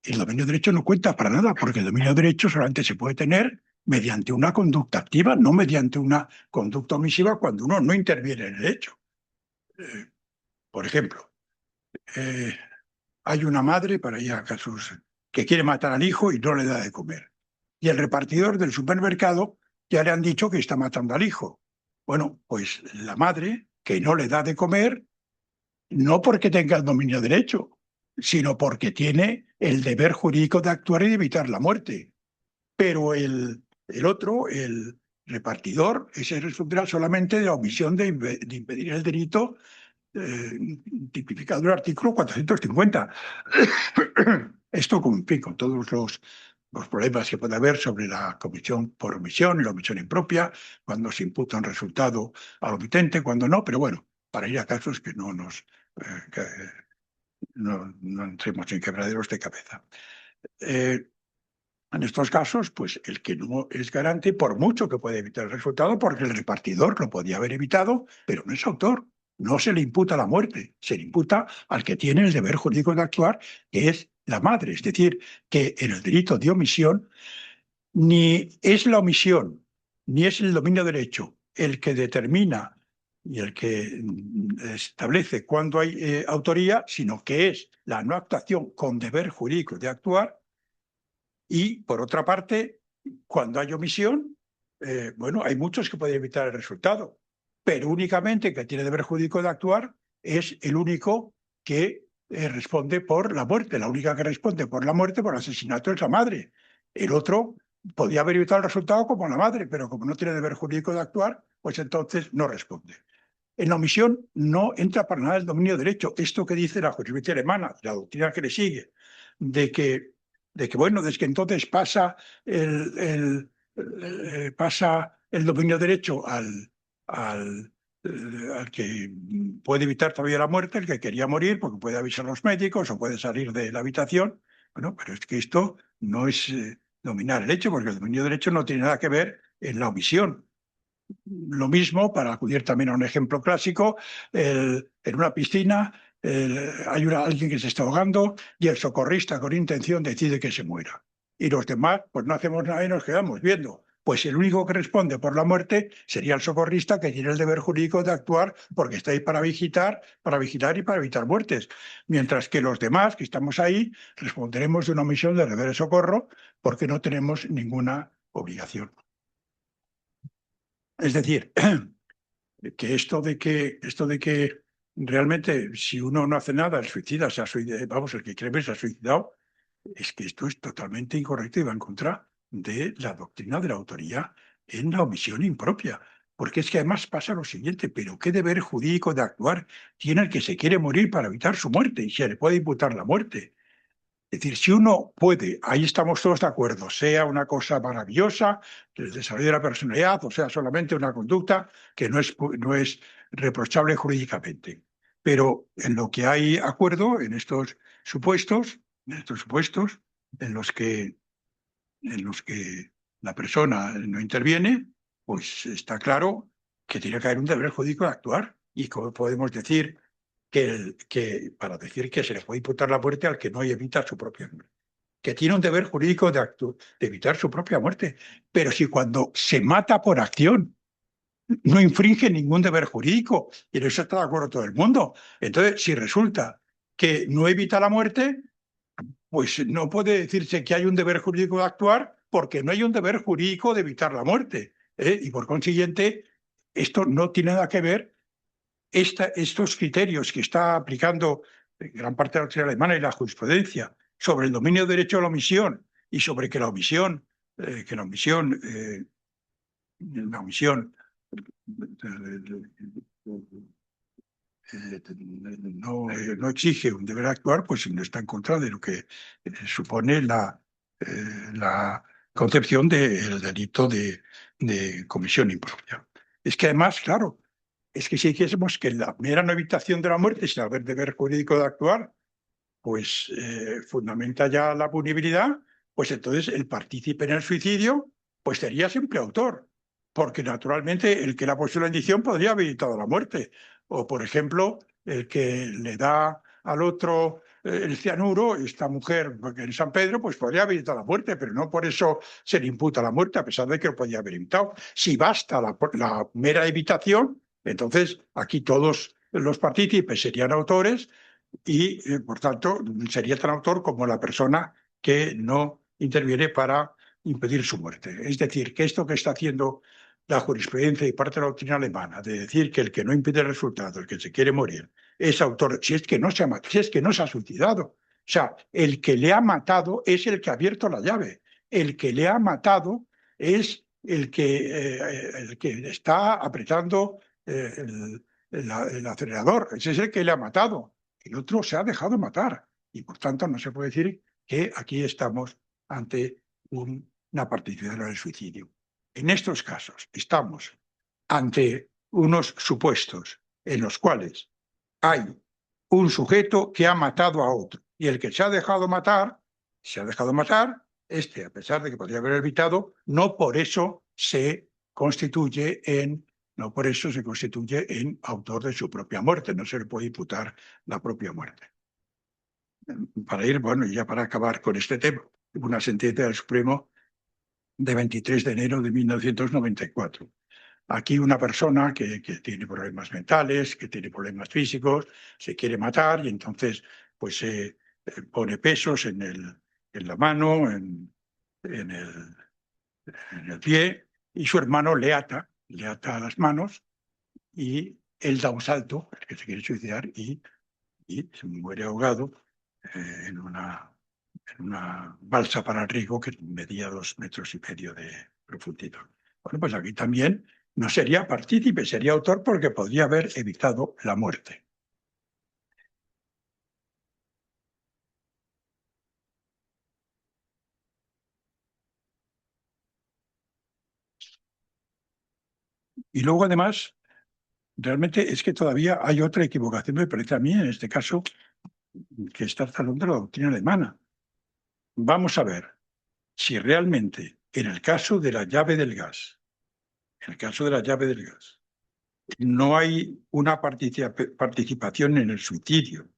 el dominio derecho no cuenta para nada, porque el dominio derecho solamente se puede tener mediante una conducta activa, no mediante una conducta omisiva cuando uno no interviene en el hecho. Por ejemplo, hay una madre, para ir a casos, que quiere matar al hijo y no le da de comer. Y el repartidor del supermercado ya le han dicho que está matando al hijo. Bueno, pues la madre, que no le da de comer, no porque tenga el dominio derecho, sino porque tiene el deber jurídico de actuar y de evitar la muerte. Pero el otro, el repartidor, ese resultará solamente de la omisión de impedir el delito tipificado en el artículo 450. Esto con todos los problemas que puede haber sobre la comisión por omisión y la omisión impropia, cuando se imputa un resultado al omitente, cuando no, pero bueno, para ir a casos que no no entremos en quebraderos de cabeza. En estos casos, pues el que no es garante, por mucho que puede evitar el resultado, porque el repartidor lo podía haber evitado, pero no es autor. No se le imputa la muerte, se le imputa al que tiene el deber jurídico de actuar, que es la madre. Es decir, que en el delito de omisión ni es la omisión, ni es el dominio derecho el que determina y el que establece cuándo hay autoría, sino que es la no actuación con deber jurídico de actuar. Y, por otra parte, cuando hay omisión, bueno, hay muchos que pueden evitar el resultado, pero únicamente el que tiene deber jurídico de actuar es el único que responde por la muerte. La única que responde por la muerte, por el asesinato, es la madre. El otro podía haber evitado el resultado como la madre, pero como no tiene deber jurídico de actuar, pues entonces no responde. En la omisión no entra para nada el dominio derecho. Esto que dice la jurisprudencia alemana, la doctrina que le sigue, de que bueno, desde que entonces pasa el dominio derecho al que puede evitar todavía la muerte, el que quería morir, porque puede avisar a los médicos o puede salir de la habitación. Bueno, pero es que esto no es dominar el hecho, porque el dominio derecho no tiene nada que ver en la omisión. Lo mismo, para acudir también a un ejemplo clásico, en una piscina hay alguien que se está ahogando y el socorrista con intención decide que se muera. Y los demás, pues no hacemos nada y nos quedamos viendo. Pues el único que responde por la muerte sería el socorrista, que tiene el deber jurídico de actuar porque está ahí para vigilar y para evitar muertes. Mientras que los demás que estamos ahí responderemos de una omisión de deber de socorro porque no tenemos ninguna obligación. Es decir, que esto de que realmente si uno no hace nada, el suicida se ha suicidado, vamos, el que cree se ha suicidado, es que esto es totalmente incorrecto y va en contra de la doctrina de la autoría en la omisión impropia. Porque es que además pasa lo siguiente, pero ¿qué deber jurídico de actuar tiene el que se quiere morir para evitar su muerte y se le puede imputar la muerte? Es decir, si uno puede, ahí estamos todos de acuerdo, sea una cosa maravillosa, el desarrollo de la personalidad, o sea, solamente una conducta que no es reprochable jurídicamente. Pero en lo que hay acuerdo, en estos supuestos, en los que la persona no interviene, pues está claro que tiene que haber un deber jurídico de actuar. Y como podemos decir para decir que se le puede imputar la muerte al que no evita su propia muerte. que tiene un deber jurídico de evitar su propia muerte. Pero si cuando se mata por acción no infringe ningún deber jurídico, y en eso está de acuerdo todo el mundo. Entonces, si resulta que no evita la muerte, pues no puede decirse que hay un deber jurídico de actuar porque no hay un deber jurídico de evitar la muerte. Y por consiguiente, esto no tiene nada que ver. Estos criterios que está aplicando gran parte de la doctrina alemana y la jurisprudencia sobre el dominio del derecho a la omisión y sobre que la omisión no exige un deber actuar, pues no está en contra de lo que supone la concepción del delito de comisión impropia. Es que además, claro, es que si dijésemos que la mera no evitación de la muerte sin haber deber jurídico de actuar, pues fundamenta ya la punibilidad, pues entonces el partícipe en el suicidio pues sería siempre autor, porque naturalmente el que le ha puesto la indicación podría haber evitado la muerte, o por ejemplo el que le da al otro el cianuro, esta mujer en San Pedro, pues podría haber evitado la muerte, pero no por eso se le imputa la muerte, a pesar de que lo podía haber evitado. Si basta la mera evitación, entonces aquí todos los partícipes serían autores y, por tanto, sería tan autor como la persona que no interviene para impedir su muerte. Es decir, que esto que está haciendo la jurisprudencia y parte de la doctrina alemana, de decir que el que no impide el resultado, el que se quiere morir, es autor, si es que no se ha suicidado. O sea, el que le ha matado es el que ha abierto la llave. El que le ha matado es el que está apretando el acelerador. Ese es el que le ha matado. El otro se ha dejado matar y, por tanto, no se puede decir que aquí estamos ante una participación en el suicidio. En estos casos estamos ante unos supuestos en los cuales hay un sujeto que ha matado a otro y el que se ha dejado matar, a pesar de que podría haber evitado, no por eso se constituye en autor de su propia muerte, no se le puede imputar la propia muerte. Para ir, bueno, y ya para acabar con este tema, una sentencia del Supremo de 23 de enero de 1994. Aquí una persona que tiene problemas mentales, que tiene problemas físicos, se quiere matar y entonces pues pone pesos en la mano, en el pie, y su hermano le ata las manos y él da un salto, el que se quiere suicidar, y se muere ahogado en una balsa para el riego que medía 2,5 metros de profundidad. Bueno, pues aquí también no sería partícipe, sería autor porque podría haber evitado la muerte. Y luego, además, realmente es que todavía hay otra equivocación, me parece a mí, en este caso, que está tratando la doctrina alemana. Vamos a ver si realmente en el caso de la llave del gas, no hay una participación en el suicidio,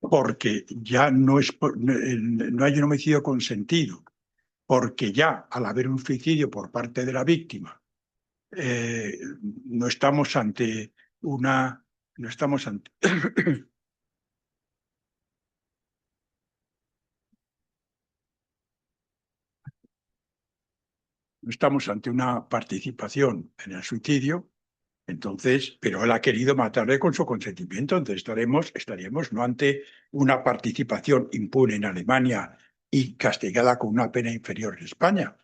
porque ya no hay un homicidio consentido, porque ya al haber un suicidio por parte de la víctima, no estamos ante una participación en el suicidio. Entonces, pero él ha querido matarle con su consentimiento, entonces estaríamos no ante una participación impune en Alemania y castigada con una pena inferior en España,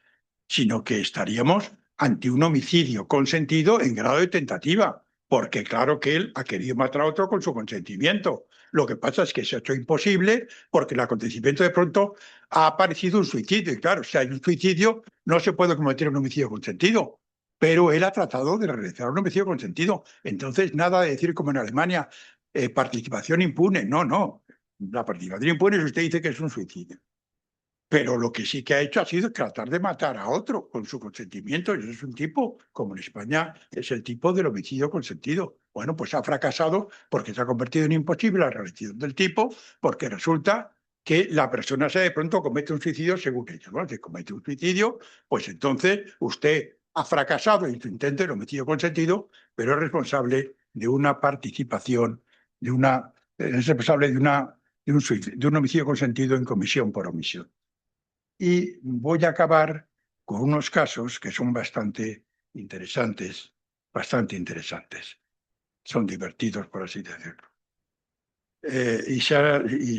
sino que estaríamos ante un homicidio consentido en grado de tentativa, porque claro que él ha querido matar a otro con su consentimiento. Lo que pasa es que se ha hecho imposible porque el acontecimiento de pronto ha aparecido un suicidio. Y claro, si hay un suicidio, no se puede cometer un homicidio consentido. Pero él ha tratado de realizar un homicidio consentido. Entonces, nada de decir como en Alemania, participación impune. No, no. La participación impune si usted dice que es un suicidio. Pero lo que sí que ha hecho ha sido tratar de matar a otro con su consentimiento. Y eso es un tipo, como en España, es el tipo del homicidio consentido. Bueno, pues ha fracasado porque se ha convertido en imposible la realización del tipo, porque resulta que la persona de pronto comete un suicidio según ellos, ¿no? Si comete un suicidio, pues entonces usted ha fracasado en su intento de homicidio consentido, pero es responsable de una participación, es responsable de un homicidio consentido en comisión por omisión. Y voy a acabar con unos casos que son bastante interesantes. Son divertidos, por así decirlo. Y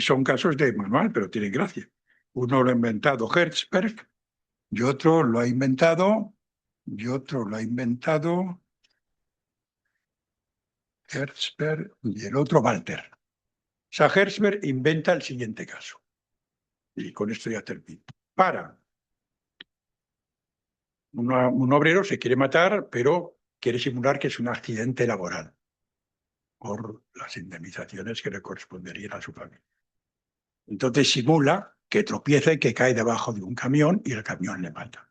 son casos de manual, pero tienen gracia. Uno lo ha inventado Hertzberg y otro lo ha inventado Hertzberg y el otro Walter. O sea, Hertzberg inventa el siguiente caso. Y con esto ya termino. Un obrero se quiere matar, pero quiere simular que es un accidente laboral por las indemnizaciones que le corresponderían a su familia. Entonces simula que tropieza y que cae debajo de un camión y el camión le mata.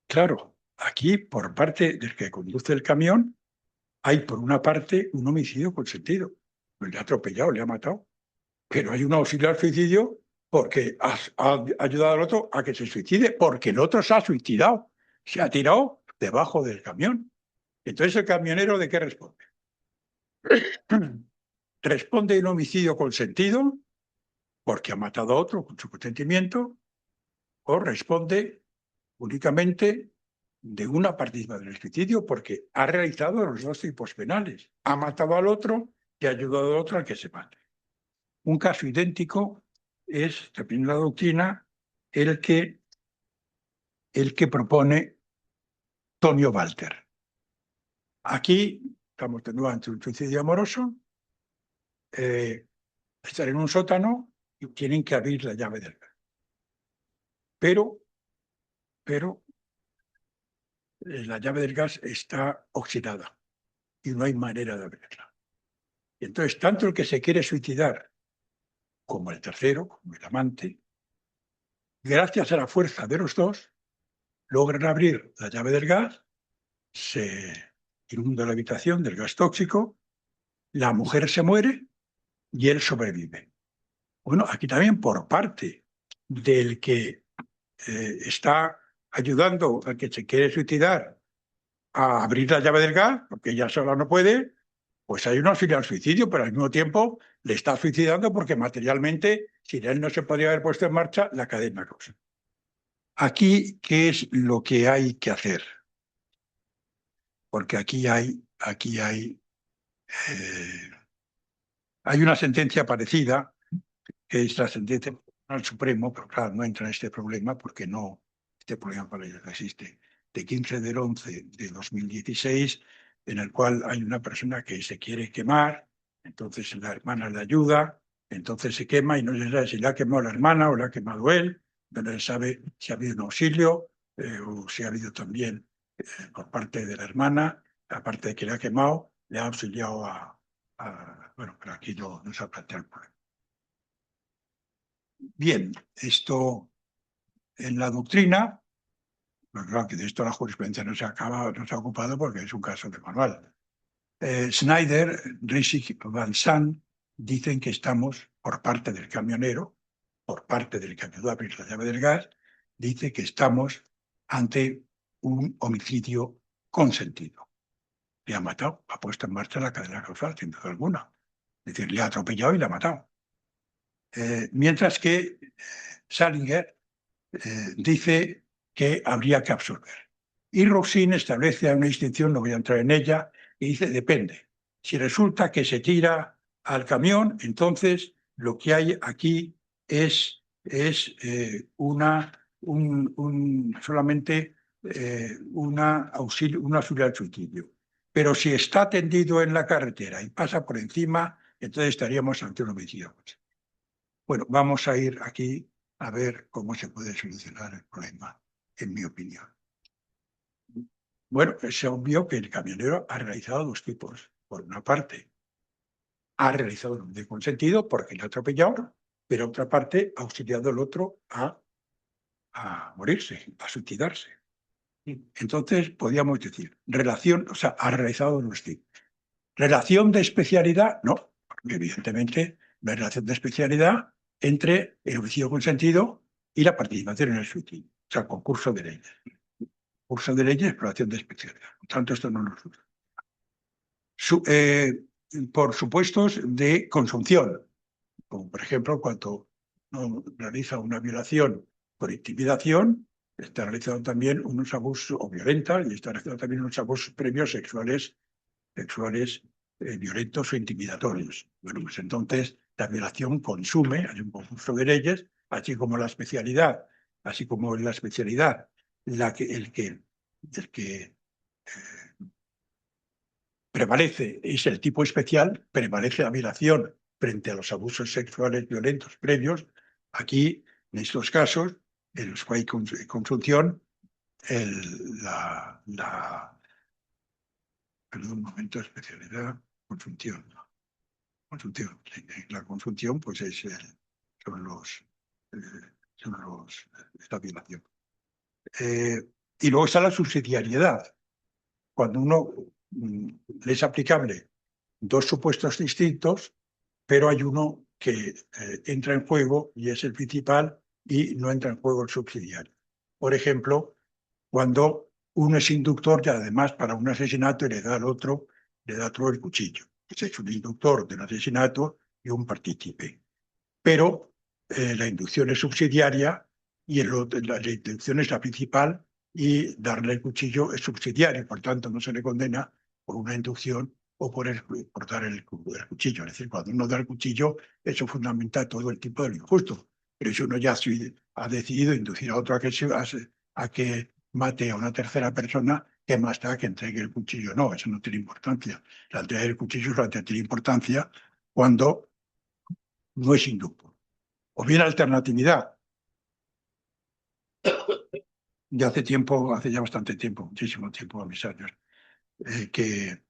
Claro, aquí por parte del que conduce el camión hay por una parte un homicidio consentido. Le ha atropellado, le ha matado. Pero hay un auxiliar suicidio porque ha ayudado al otro a que se suicide, porque el otro se ha suicidado. Se ha tirado debajo del camión. Entonces, ¿el camionero de qué responde? Responde un homicidio consentido porque ha matado a otro con su consentimiento, o responde únicamente de una participación en el suicidio porque ha realizado los dos tipos penales. Ha matado al otro y ha ayudado al otro al que se mate. Un caso idéntico es, también la doctrina, el que propone Tonio Walter. Aquí estamos de nuevo ante un suicidio amoroso. Están en un sótano y tienen que abrir la llave del gas. Pero la llave del gas está oxidada y no hay manera de abrirla. Y entonces, tanto el que se quiere suicidar como el tercero, como el amante, gracias a la fuerza de los dos, logran abrir la llave del gas, se inunda la habitación del gas tóxico, la mujer se muere y él sobrevive. Bueno, aquí también por parte del que está ayudando al que se quiere suicidar a abrir la llave del gas, porque ella sola no puede, pues hay un auxiliar al suicidio, pero al mismo tiempo le está suicidando porque materialmente, sin él no se podría haber puesto en marcha la cadena causa. Aquí, ¿qué es lo que hay que hacer? Porque aquí hay una sentencia parecida, que es la sentencia del Supremo, pero claro, no entra en este problema porque este problema para ellos no existe, de 15/11/2016, en el cual hay una persona que se quiere quemar, entonces la hermana le ayuda, entonces se quema y no se sabe si la ha quemado la hermana o la ha quemado él, no se sabe si ha habido un auxilio o si ha habido también por parte de la hermana, aparte de que le ha quemado, le ha auxiliado bueno, pero aquí no se ha planteado el problema. Bien, esto en la doctrina, pues claro que de esto la jurisprudencia no se ha ocupado porque es un caso de manual. Schneider, Rissig, Van Sant dicen que estamos, por parte del camionero, por parte del que ayudó a abrir la llave del gas, dice que estamos ante un homicidio consentido. Le ha matado, ha puesto en marcha la cadena causal, sin duda alguna. Es decir, le ha atropellado y le ha matado. Mientras que Salinger dice que habría que absorber. Y Roxin establece una distinción, no voy a entrar en ella, y dice, depende. Si resulta que se tira al camión, entonces lo que hay aquí es solamente un auxiliar al suicidio. Pero si está tendido en la carretera y pasa por encima, entonces estaríamos ante un homicidio. Bueno, vamos a ir aquí a ver cómo se puede solucionar el problema, en mi opinión. Bueno, es obvio que el camionero ha realizado dos tipos. Por una parte, ha realizado un homicidio consentido porque le ha atropellado, pero otra parte ha auxiliado al otro a morirse, a suicidarse. Entonces, podríamos decir, ha realizado dos tipos. ¿Relación de especialidad? No, porque evidentemente la relación de especialidad entre el homicidio consentido y la participación en el suicidio. O sea, concurso de leyes. Concurso de leyes, exploración de especialidad. Por tanto, esto no nos gusta. Por supuestos de consunción, como por ejemplo cuando uno realiza una violación por intimidación, está realizando también unos abusos o violentas y está realizando también unos abusos previos sexuales violentos o intimidatorios. Bueno, pues entonces la violación consume, hay un concurso de leyes, así como la especialidad, el que prevalece es el tipo especial, prevalece la violación frente a los abusos sexuales violentos previos. Aquí, en estos casos, en los que hay consunción, perdón, un momento, especialidad, consunción. La consunción, pues es la violación. Y luego está la subsidiariedad. Cuando uno le es aplicable dos supuestos distintos, pero hay uno que entra en juego y es el principal y no entra en juego el subsidiario. Por ejemplo, cuando uno es inductor y además para un asesinato le da al otro el cuchillo. Es un inductor del asesinato y un partícipe. Pero la inducción es subsidiaria y la inducción es la principal y darle el cuchillo es subsidiario. Por tanto, no se le condena por una inducción o por dar el cuchillo. Es decir, cuando uno da el cuchillo, eso fundamenta todo el tipo del injusto. Pero si uno ya ha decidido inducir a otro a que mate a una tercera persona, ¿qué más da que entregue el cuchillo? No, eso no tiene importancia. La entrega del cuchillo es la que tiene importancia cuando no es inductor. O bien alternatividad. Ya hace ya bastante tiempo, muchísimo tiempo, a mis años, que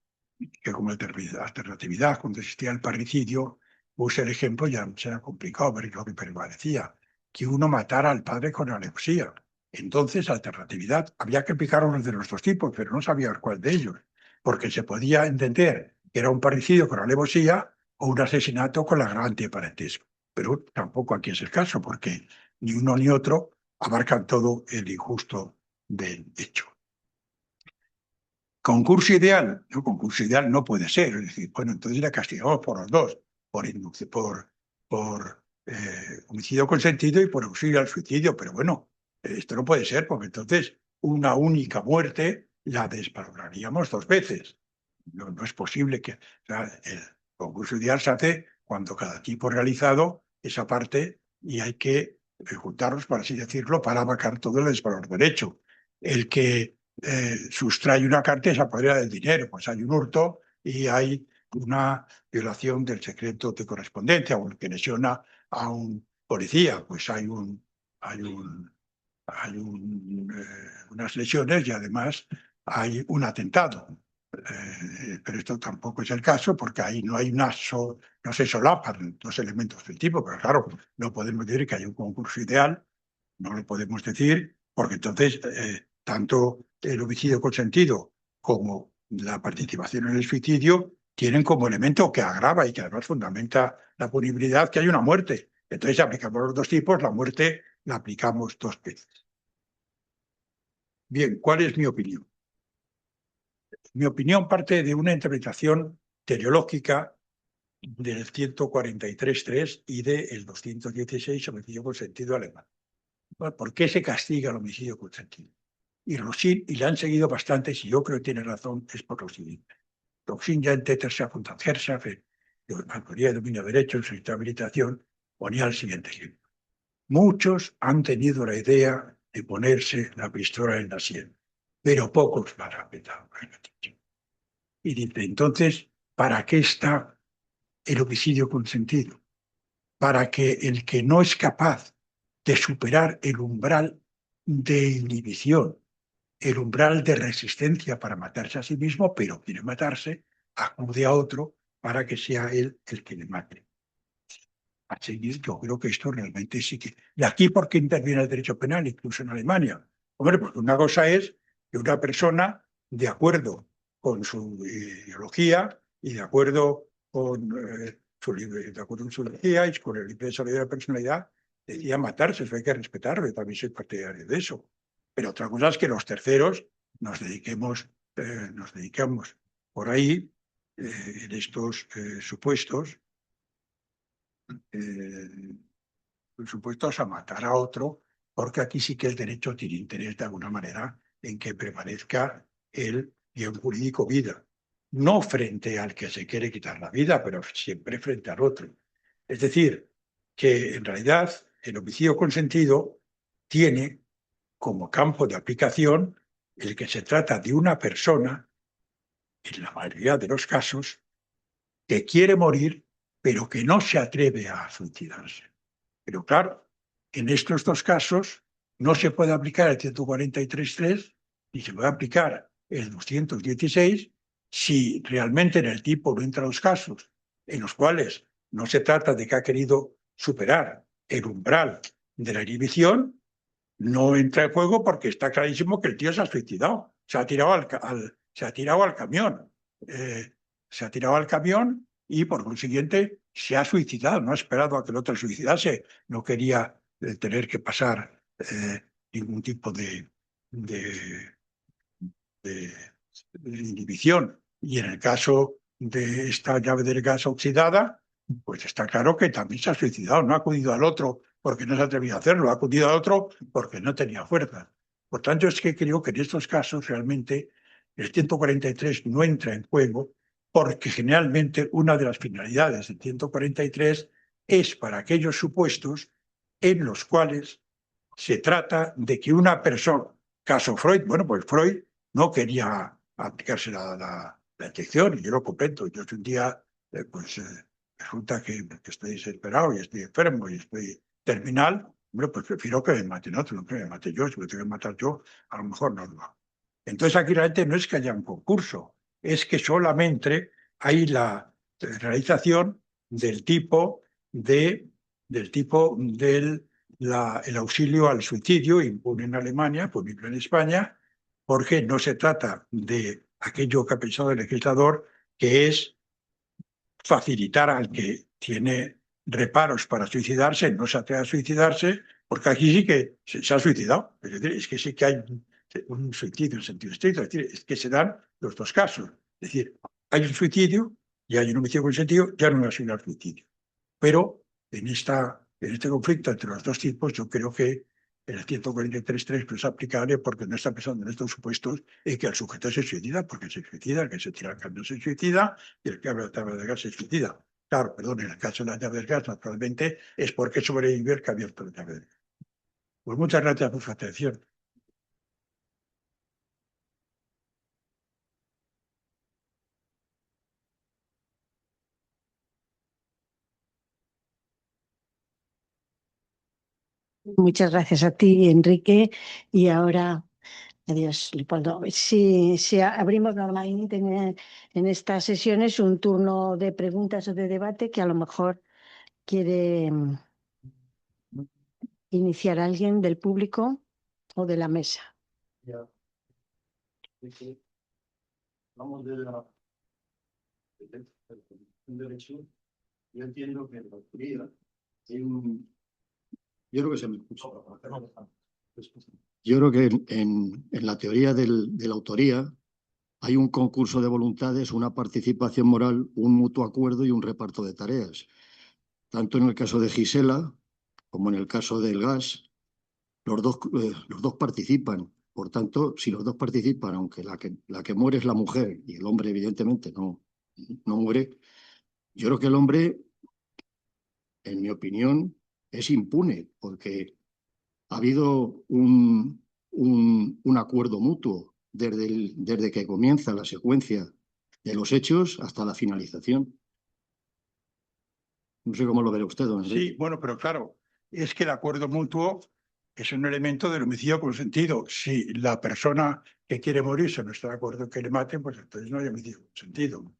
como alternatividad, cuando existía el parricidio, puse el ejemplo, ya será complicado, pero lo que prevalecía, que uno matara al padre con alevosía. Entonces, alternatividad, había que aplicar uno de los dos tipos, pero no sabía cuál de ellos, porque se podía entender que era un parricidio con alevosía o un asesinato con agravante de parentesco. Pero tampoco aquí es el caso, porque ni uno ni otro abarcan todo el injusto del hecho. Concurso ideal, no, concurso ideal no puede ser. Es decir, bueno, entonces la castigamos por los dos, por homicidio consentido y por auxilio al suicidio. Pero bueno, esto no puede ser, porque entonces una única muerte la desvaloraríamos dos veces. No es posible que... O sea, el concurso ideal se hace cuando cada tipo realizado esa parte y hay que juntarlos, por así decirlo, para abarcar todo el desvalor del hecho. El que sustrae una cartera podría del dinero, pues hay un hurto y hay una violación del secreto de correspondencia, o el que lesiona a un policía, pues hay unas lesiones y además hay un atentado. Pero esto tampoco es el caso porque ahí no se solapan dos elementos del tipo, pero claro, no podemos decir que hay un concurso ideal, no lo podemos decir, porque entonces tanto el homicidio consentido como la participación en el suicidio tienen como elemento que agrava y que además fundamenta la punibilidad que hay una muerte. Entonces aplicamos los dos tipos, la muerte la aplicamos dos veces. Bien, ¿cuál es mi opinión? Mi opinión parte de una interpretación teleológica del 143.3 y del 216, homicidio consentido alemán. ¿Por qué se castiga el homicidio consentido? Y Rosin, y le han seguido bastantes, y yo creo que tiene razón, es por lo siguiente. Rosin ya en Täterschaft und Täterschaft, en la teoría de dominio de derecho, en su habilitación, ponía el siguiente ejemplo. Muchos han tenido la idea de ponerse la pistola en la sien, pero pocos la han respetado. Y dice, entonces, ¿para qué está el homicidio consentido? Para que el que no es capaz de superar el umbral de inhibición, el umbral de resistencia para matarse a sí mismo, pero quiere matarse, acude a otro para que sea él el que le mate. Así yo creo que esto realmente sí que... ¿Y aquí por qué interviene el derecho penal, incluso en Alemania? Hombre, porque una cosa es que una persona, de acuerdo con su ideología y de acuerdo con su libre, de acuerdo con su decía, y con el libre desarrollo de la personalidad, decía matarse, eso hay que respetarlo, yo también soy partidario de eso. Pero otra cosa es que los terceros nos dediquemos por ahí, en estos supuestos a matar a otro, porque aquí sí que el derecho tiene interés de alguna manera en que prevalezca el bien jurídico vida, no frente al que se quiere quitar la vida, pero siempre frente al otro. Es decir, que en realidad el homicidio consentido tiene como campo de aplicación el que se trata de una persona, en la mayoría de los casos, que quiere morir, pero que no se atreve a suicidarse. Pero claro, en estos dos casos no se puede aplicar el 143.3 ni se puede aplicar el 216 si realmente en el tipo no entra los casos en los cuales no se trata de que ha querido superar el umbral de la inhibición, no entra en juego porque está clarísimo que el tío se ha suicidado, se ha tirado al camión. Se ha tirado al camión y por consiguiente se ha suicidado, no ha esperado a que el otro se suicidase, no quería tener que pasar ningún tipo de inhibición. Y en el caso de esta llave del gas oxidada, pues está claro que también se ha suicidado, no ha acudido al otro porque no se ha atrevido a hacerlo, ha acudido al otro porque no tenía fuerza. Por tanto, es que creo que en estos casos realmente el 143 no entra en juego porque generalmente una de las finalidades del 143 es para aquellos supuestos en los cuales se trata de que una persona, caso Freud, bueno, pues Freud no quería aplicarse la inyección, y yo lo comprendo. Yo un día, resulta que estoy desesperado y estoy enfermo y estoy terminal, hombre, pues prefiero que me maten otro, no que me mate yo. Si me tengo que matar yo, a lo mejor no lo hago. Entonces aquí realmente no es que haya un concurso, es que solamente hay la realización del tipo del el auxilio al suicidio impune en Alemania, punible en España, porque no se trata de aquello que ha pensado el legislador, que es facilitar al que tiene reparos para suicidarse, no se atreve a suicidarse, porque aquí sí que se ha suicidado. Es decir, es que sí que hay un suicidio en sentido estricto, es decir, es que se dan los dos casos. Es decir, hay un suicidio y hay un homicidio consentido, ya no es un suicidio. Pero en este conflicto entre los dos tipos, yo creo que el 143.3 no es aplicable porque no está pensando en estos supuestos en que el sujeto se suicida, porque se suicida, el que se tira al cambio se suicida y el que abre la tabla de gas se suicida. Claro, perdón, en el caso de la llave de gas, naturalmente, es porque sobrevivió el que ha abierto la llave de gas. Pues muchas gracias por su atención. Muchas gracias a ti, Enrique. Y ahora, adiós, Leopoldo. Si abrimos normalmente en estas sesiones un turno de preguntas o de debate que a lo mejor quiere iniciar alguien del público o de la mesa. Vamos de la derecho. Yo entiendo que en la autoría hay un... Yo creo que se me escucha. Yo creo que en la teoría de la autoría hay un concurso de voluntades, una participación moral, un mutuo acuerdo y un reparto de tareas. Tanto en el caso de Gisela como en el caso del gas, los dos participan. Por tanto, si los dos participan, aunque la que muere es la mujer y el hombre evidentemente no muere, yo creo que el hombre, en mi opinión, es impune porque ha habido un acuerdo mutuo desde que comienza la secuencia de los hechos hasta la finalización. No sé cómo lo ve usted, don Enrique. Sí, bueno, pero claro, es que el acuerdo mutuo es un elemento del homicidio consentido. Si la persona que quiere morirse no está de acuerdo en que le maten, pues entonces no hay homicidio consentido.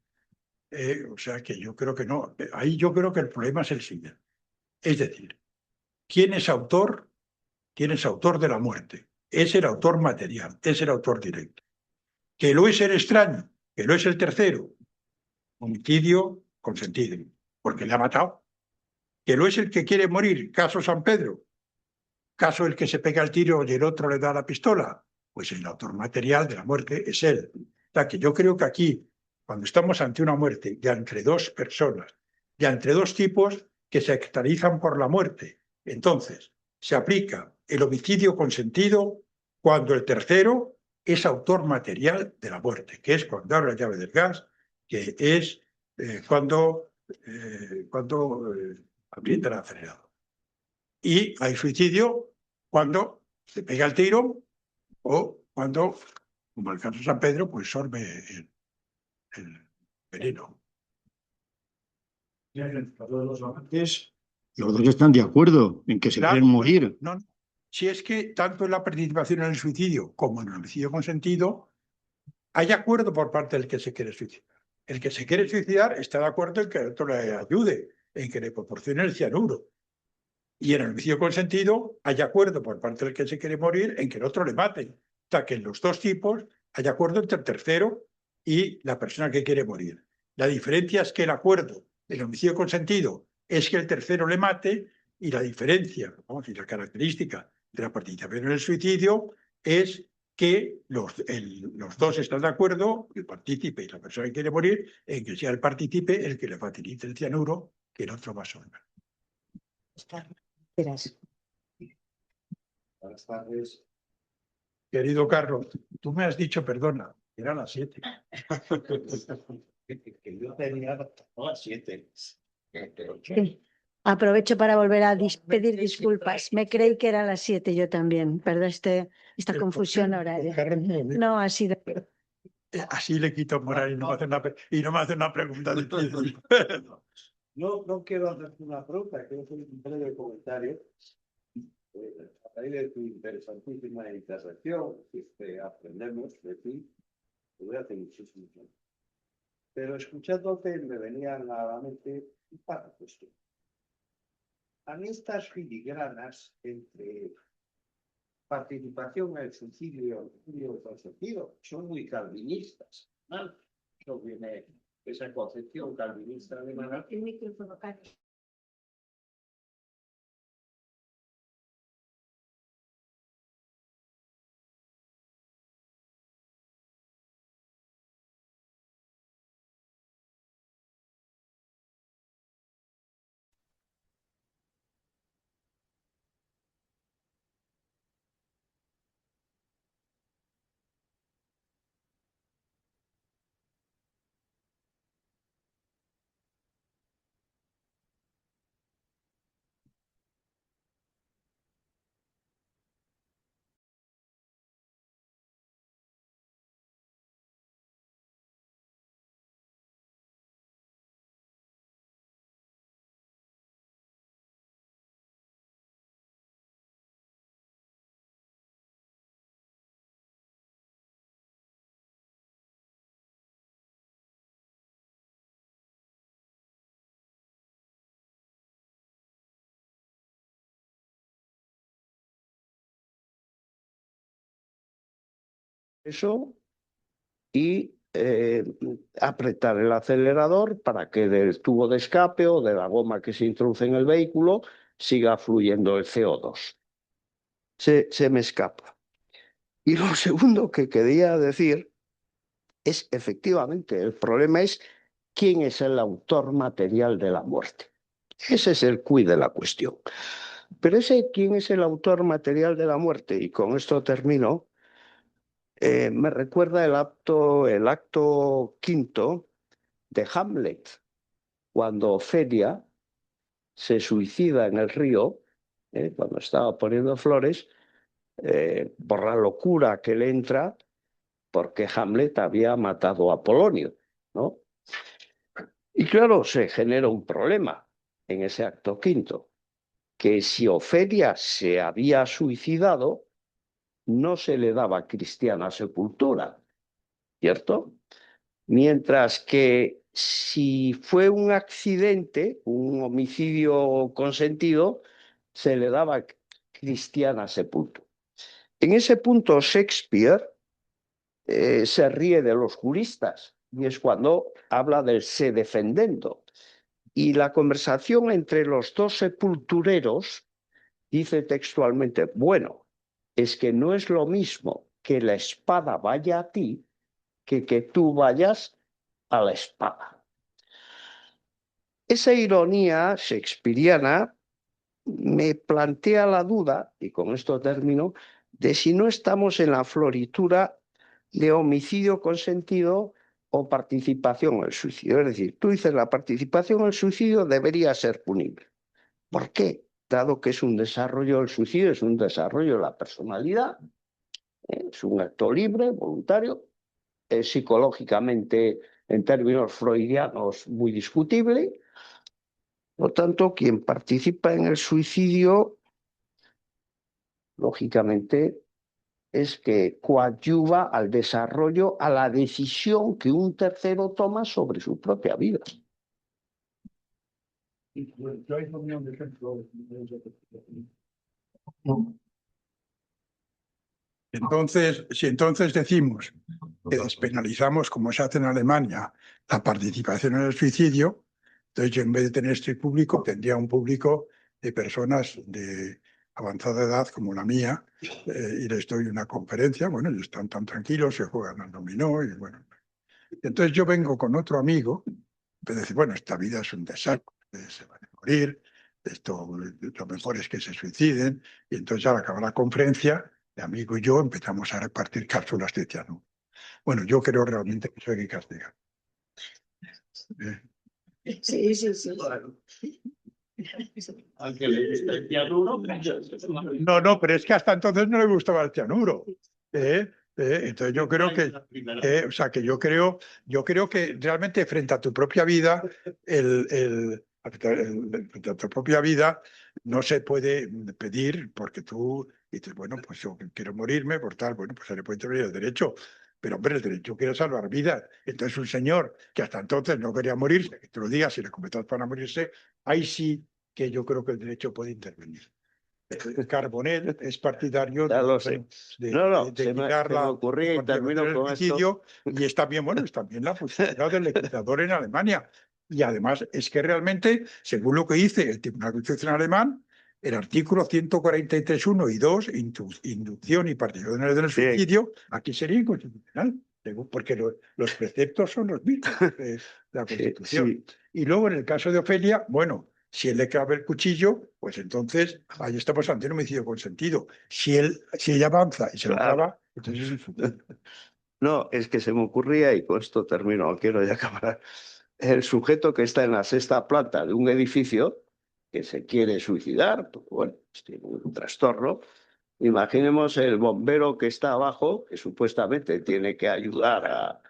O sea que yo creo que no. Ahí yo creo que el problema es el siguiente. Es decir, ¿quién es autor? ¿Quién es autor de la muerte? Es el autor material, es el autor directo. Que lo es el extraño, que lo es el tercero. Homicidio consentido. porque le ha matado. Que no es el que quiere morir, caso San Pedro, caso el que se pega el tiro y el otro le da la pistola, pues el autor material de la muerte es él. O sea, que yo creo que aquí, cuando estamos ante una muerte ya entre dos personas, ya entre dos tipos que se caracterizan por la muerte, entonces se aplica el homicidio consentido cuando el tercero es autor material de la muerte, que es cuando abre la llave del gas, que es cuando aprieta el acelerador. Y hay suicidio cuando se pega el tiro o cuando, como el caso de San Pedro, pues sorbe el veneno. Los dos están de acuerdo en que se Claro, quieren morir. no, si es que tanto en la participación en el suicidio como en el homicidio consentido hay acuerdo por parte del que se quiere suicidar. El que se quiere suicidar está de acuerdo en que el otro le ayude, en que le proporcione el cianuro. Y en el homicidio consentido hay acuerdo por parte del que se quiere morir en que el otro le mate. O sea, que en los dos tipos hay acuerdo entre el tercero y la persona que quiere morir. La diferencia es que el acuerdo del homicidio consentido es que el tercero le mate, y la diferencia, vamos, y la característica de la participación en el suicidio es que los dos están de acuerdo, el partícipe y la persona que quiere morir, en que sea el partícipe el que le facilite el cianuro, que el otro va a solver. Gracias. Buenas tardes. Querido Carlos, tú me has dicho, perdona, que eran las 7. Que yo tenía a las 7. Sí. Aprovecho para volver a pedir disculpas. Me creí que era las 7 yo también. Perdón esta confusión horaria. No, ha sido... Así le quito moral y no me hace una pregunta difícil. No quiero hacerte una pregunta, quiero hacer un breve comentario. A raíz de tu interesantísima intervención, que aprendemos de ti, te voy a hacer muchísimo tiempo. Pero escuchándote me venían a la mente un par de cuestiones. A mí estas filigranas entre participación en el suicidio y homicidio consentido son muy calvinistas, ¿no? Eso viene esa concepción calvinista alemana. El micrófono, Carlos. Eso y apretar el acelerador para que del tubo de escape o de la goma que se introduce en el vehículo siga fluyendo el CO2. Se me escapa. Y lo segundo que quería decir es, efectivamente, el problema es quién es el autor material de la muerte. Ese es el quid de la cuestión. Pero quién es el autor material de la muerte, y con esto termino, me recuerda el acto quinto de Hamlet, cuando Ofelia se suicida en el río, cuando estaba poniendo flores, por la locura que le entra, porque Hamlet había matado a Polonio, ¿no? Y claro, se genera un problema en ese acto quinto, que si Ofelia se había suicidado, no se le daba cristiana sepultura, ¿cierto? Mientras que si fue un accidente, un homicidio consentido, se le daba cristiana sepultura. En ese punto Shakespeare se ríe de los juristas, y es cuando habla del se defendendo. Y la conversación entre los dos sepultureros dice textualmente, bueno, es que no es lo mismo que la espada vaya a ti que tú vayas a la espada. Esa ironía shakespeariana me plantea la duda, y con esto termino, de si no estamos en la floritura de homicidio consentido o participación en el suicidio. Es decir, tú dices la participación en el suicidio debería ser punible. ¿Por qué? Dado que es un desarrollo, el suicidio es un desarrollo de la personalidad, es un acto libre, voluntario, es psicológicamente, en términos freudianos, muy discutible. Por lo tanto, quien participa en el suicidio, lógicamente, es que coadyuva al desarrollo, a la decisión que un tercero toma sobre su propia vida. Entonces, si entonces decimos que despenalizamos, como se hace en Alemania, la participación en el suicidio, entonces yo en vez de tener este público, tendría un público de personas de avanzada edad como la mía, y les doy una conferencia, bueno, ellos están tan tranquilos, se juegan al dominó, y bueno. Entonces yo vengo con otro amigo, de decir, bueno, esta vida es un desastre, se van a morir, esto, lo mejor es que se suiciden, y entonces al acabar la conferencia, mi amigo y yo empezamos a repartir cápsulas de cianuro. Bueno, yo creo realmente que eso hay que castigar. Sí, sí, sí. Aunque le gusta el cianuro. No, pero es que hasta entonces no le gustaba el cianuro. Entonces yo creo que, o sea, que yo creo que realmente frente a tu propia vida, frente a tu propia vida, no se puede pedir porque tú dices, bueno, pues yo quiero morirme por tal, bueno, pues se le puede intervenir el derecho. Pero, hombre, el derecho quiere salvar vidas. Entonces, un señor que hasta entonces no quería morirse, que te lo digas si le comentas para morirse, ahí sí que yo creo que el derecho puede intervenir. Carbonet es partidario de quitar la ocurría y termino el con suicidio, y está bien, bueno, está bien la posibilidad del legislador en Alemania. Y además es que realmente, según lo que dice el Tribunal Constitucional alemán, el artículo 143.1 y 2, inducción y participación en el suicidio, aquí sería inconstitucional, porque los preceptos son los mismos de la Constitución. Y luego, en el caso de Ofelia, bueno, si él le clava el cuchillo, pues entonces ahí estamos ante un homicidio consentido. Si ella avanza y se lo clava, entonces es un... No, es que se me ocurría, y con esto termino, quiero ya acabar, el sujeto que está en la sexta planta de un edificio que se quiere suicidar, pues, bueno, tiene un trastorno. Imaginemos el bombero que está abajo, que supuestamente tiene que ayudar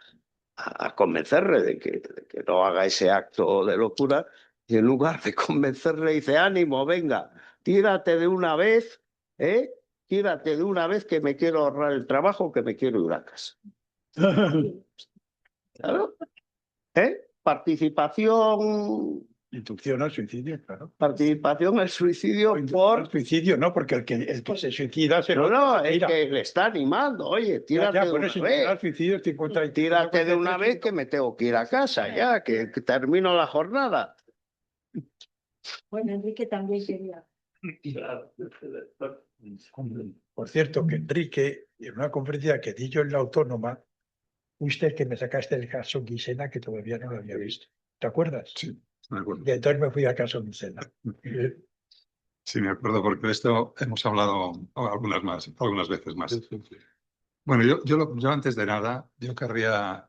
a convencerle de que no haga ese acto de locura, y en lugar de convencerle dice, ánimo, venga, tírate de una vez, tírate de una vez que me quiero ahorrar el trabajo, que me quiero ir a casa. ¿Claro? Participación... Inducción al suicidio, claro. Participación al suicidio Al suicidio, no, porque el que se suicida se No, es que le está animando. Oye, tírate de una vez. Al suicidio, tírate de una vez que me tengo que ir a casa ya, que termino la jornada. Bueno, Enrique también quería. Por cierto, que Enrique, en una conferencia que di yo en la Autónoma, fuiste que me sacaste el caso Guisena, que todavía no lo había visto. ¿Te acuerdas? Sí, me acuerdo. Y entonces me fui al caso Guisena. Sí, me acuerdo, porque de esto hemos hablado algunas veces más. Bueno, yo antes de nada, yo querría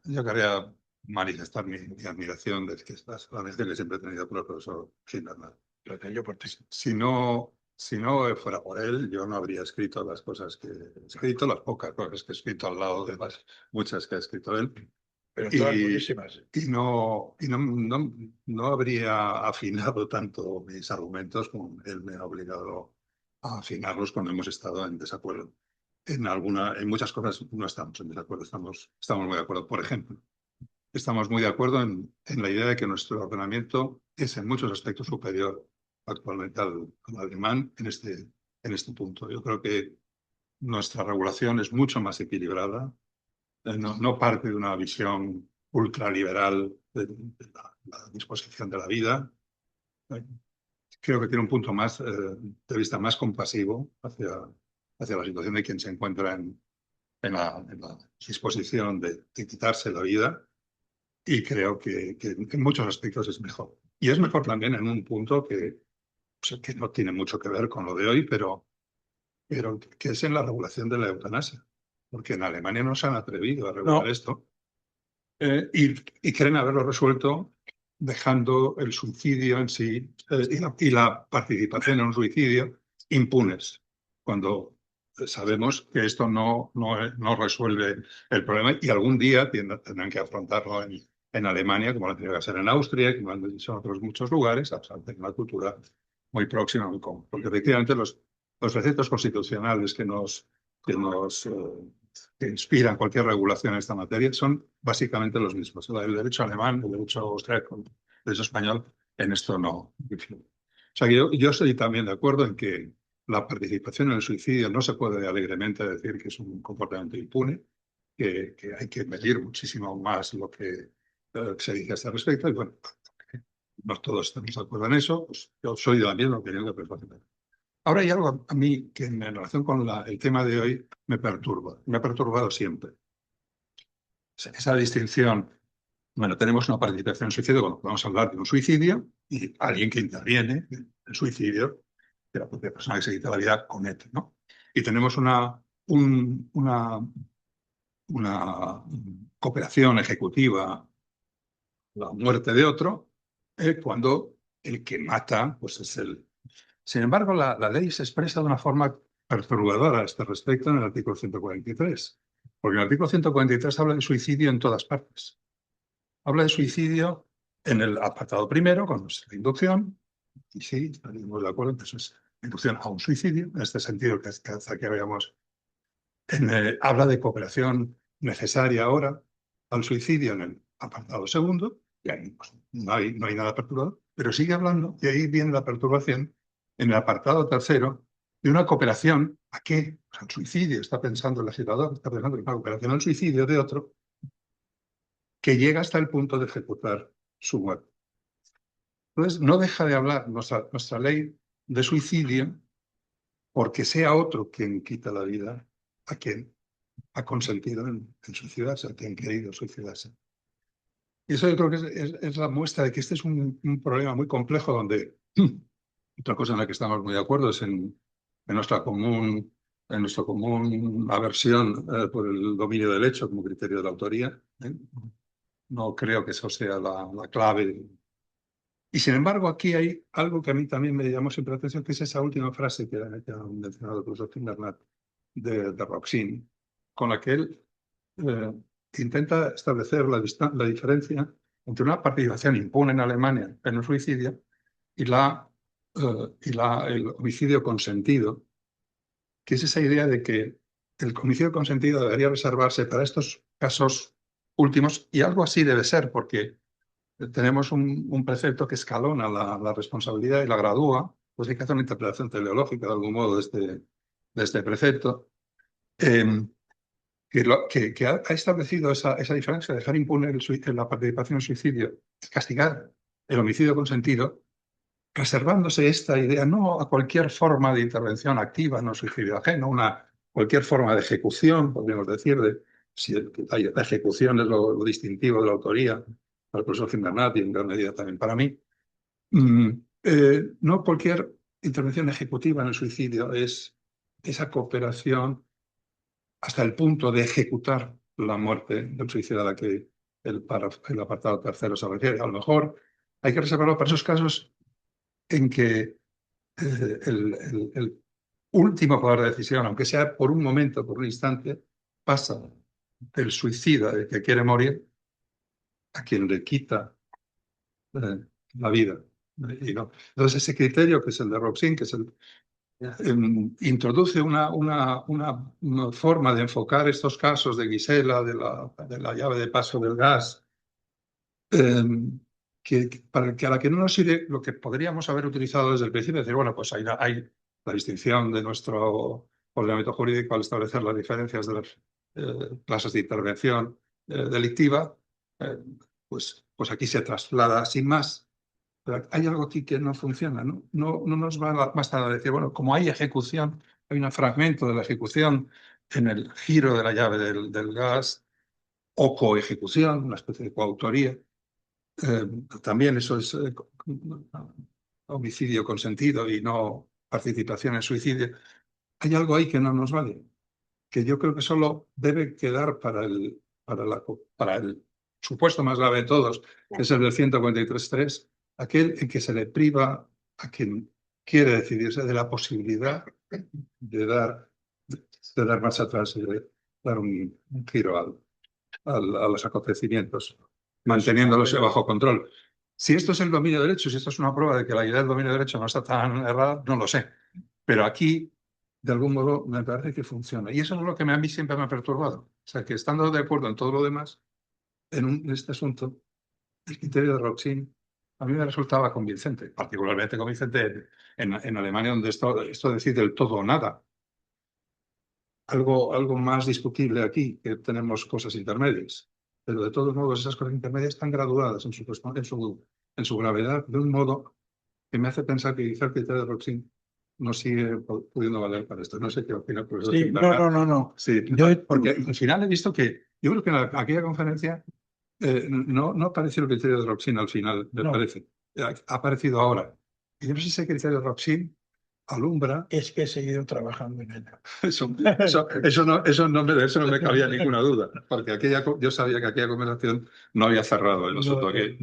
manifestar mi admiración de que la admiración que siempre he tenido por el profesor Hinderman. Lo tengo por ti. Si no fuera por él, yo no habría escrito las cosas que he escrito, las pocas cosas que he escrito al lado de las muchas que ha escrito él. Pero todas buenísimas. Y no habría afinado tanto mis argumentos como él me ha obligado a afinarlos cuando hemos estado en desacuerdo. En muchas cosas no estamos en desacuerdo, estamos muy de acuerdo. Por ejemplo, estamos muy de acuerdo en la idea de que nuestro ordenamiento es en muchos aspectos superior actualmente al alemán en este punto. Yo creo que nuestra regulación es mucho más equilibrada, no parte de una visión ultraliberal de la disposición de la vida, creo que tiene un punto más de vista más compasivo hacia la situación de quien se encuentra en la disposición de quitarse la vida, y creo que en muchos aspectos es mejor. Y es mejor también en un punto que no tiene mucho que ver con lo de hoy, pero que es en la regulación de la eutanasia. Porque en Alemania no se han atrevido a regular esto y creen haberlo resuelto dejando el suicidio en sí y la participación en un suicidio impunes, cuando sabemos que esto no resuelve el problema y algún día tendrán que afrontarlo en Alemania, como lo tiene que hacer en Austria, como han dicho en otros muchos lugares, a pesar de una cultura muy próxima, muy común. Porque efectivamente los preceptos constitucionales que inspiran cualquier regulación en esta materia son básicamente los mismos. El derecho alemán, el derecho austríaco, el derecho español, en esto no. O sea que yo estoy también de acuerdo en que la participación en el suicidio no se puede alegremente decir que es un comportamiento impune, que hay que medir muchísimo más lo que se dice a este respecto. Y bueno, no todos estamos de acuerdo en eso, pues yo soy de la misma opinión que perfectamente. Ahora hay algo a mí que en relación con el tema de hoy me perturba, me ha perturbado siempre. Esa distinción, bueno, tenemos una participación en suicidio cuando vamos a hablar de un suicidio y alguien que interviene en el suicidio de la propia persona que se quita la vida comete, ¿no? Y tenemos una cooperación ejecutiva, la muerte de otro, cuando el que mata pues es el... Sin embargo, la ley se expresa de una forma perturbadora a este respecto en el artículo 143, porque el artículo 143 habla de suicidio en todas partes. Habla de suicidio en el apartado primero, cuando es la inducción, y sí, estaríamos de acuerdo, eso es inducción a un suicidio, en este sentido que hasta aquí habíamos... habla de cooperación necesaria ahora al suicidio en el apartado segundo, y ahí pues, no hay nada perturbador, pero sigue hablando, y ahí viene la perturbación, en el apartado tercero, de una cooperación a qué, o sea, el suicidio, está pensando el legislador, está pensando en una cooperación al suicidio de otro, que llega hasta el punto de ejecutar su muerte. Entonces, no deja de hablar nuestra ley de suicidio porque sea otro quien quita la vida a quien ha consentido en suicidarse, a quien ha querido suicidarse. Y eso yo creo que es la muestra de que este es un problema muy complejo donde otra cosa en la que estamos muy de acuerdo es en nuestra común aversión por el dominio del hecho como criterio de la autoría. No creo que eso sea la clave. Y sin embargo, aquí hay algo que a mí también me llamó siempre la atención, que es esa última frase que ha mencionado el profesor Finbernat de Roxin, con la que él intenta establecer la diferencia entre una participación impune en Alemania en un suicidio y el homicidio consentido, que es esa idea de que el homicidio consentido debería reservarse para estos casos últimos, y algo así debe ser, porque tenemos un precepto que escalona la responsabilidad y la gradúa, pues hay que hacer una interpretación teleológica de algún modo de este precepto, que ha establecido esa diferencia, dejar impune la participación en el suicidio, castigar el homicidio consentido, reservándose esta idea no a cualquier forma de intervención activa, no suicidio ajeno, cualquier forma de ejecución, podríamos decir, si la ejecución es lo distintivo de la autoría, para el profesor Finbernat y en gran medida también para mí. No cualquier intervención ejecutiva en el suicidio es esa cooperación hasta el punto de ejecutar la muerte del suicida a la que el apartado tercero se refiere. A lo mejor hay que reservarlo para esos casos en que el último poder de decisión, aunque sea por un momento, por un instante, pasa del suicida, del que quiere morir, a quien le quita la vida. Y no. Entonces, ese criterio, que es el de Roxin, que es introduce una forma de enfocar estos casos de Gisela, de la llave de paso del gas, a la que no nos sirve lo que podríamos haber utilizado desde el principio, decir, bueno, pues hay la distinción de nuestro ordenamiento jurídico al establecer las diferencias de las clases de intervención delictiva, pues aquí se traslada sin más Pero hay algo aquí que no funciona, ¿no? No nos basta decir, bueno, como hay ejecución, hay un fragmento de la ejecución en el giro de la llave del gas, o coejecución, una especie de coautoría. También eso es homicidio consentido y no participación en suicidio. Hay algo ahí que no nos vale, que yo creo que solo debe quedar para el supuesto más grave de todos, que es el del 143.3, aquel en que se le priva a quien quiere decidirse de la posibilidad de dar marcha atrás y de dar un giro a los acontecimientos, manteniéndolos bajo control. Si esto es el dominio de derecho, si esto es una prueba de que la idea del dominio de derecho no está tan errada, no lo sé. Pero aquí, de algún modo, me parece que funciona. Y eso es lo que a mí siempre me ha perturbado. O sea, que estando de acuerdo en todo lo demás, en este asunto, el criterio de Roxin a mí me resultaba convincente, particularmente convincente en Alemania, donde esto decide el todo o nada. Algo más discutible aquí, que tenemos cosas intermedias. Pero de todos modos, esas cosas intermedias están graduadas en su gravedad, de un modo que me hace pensar que quizá el criterio de Roxin no sigue pudiendo valer para esto. No sé qué opina el profesor. Sí, no. Sí, porque al final he visto que, yo creo que en aquella conferencia no apareció el criterio de Roxin al final, me parece. Ha aparecido ahora. Y yo no sé si ese criterio de Roxin alumbra. Es que he seguido trabajando en ello. Eso no me cabía ninguna duda, porque yo sabía que aquella conversación no había cerrado el asunto. Que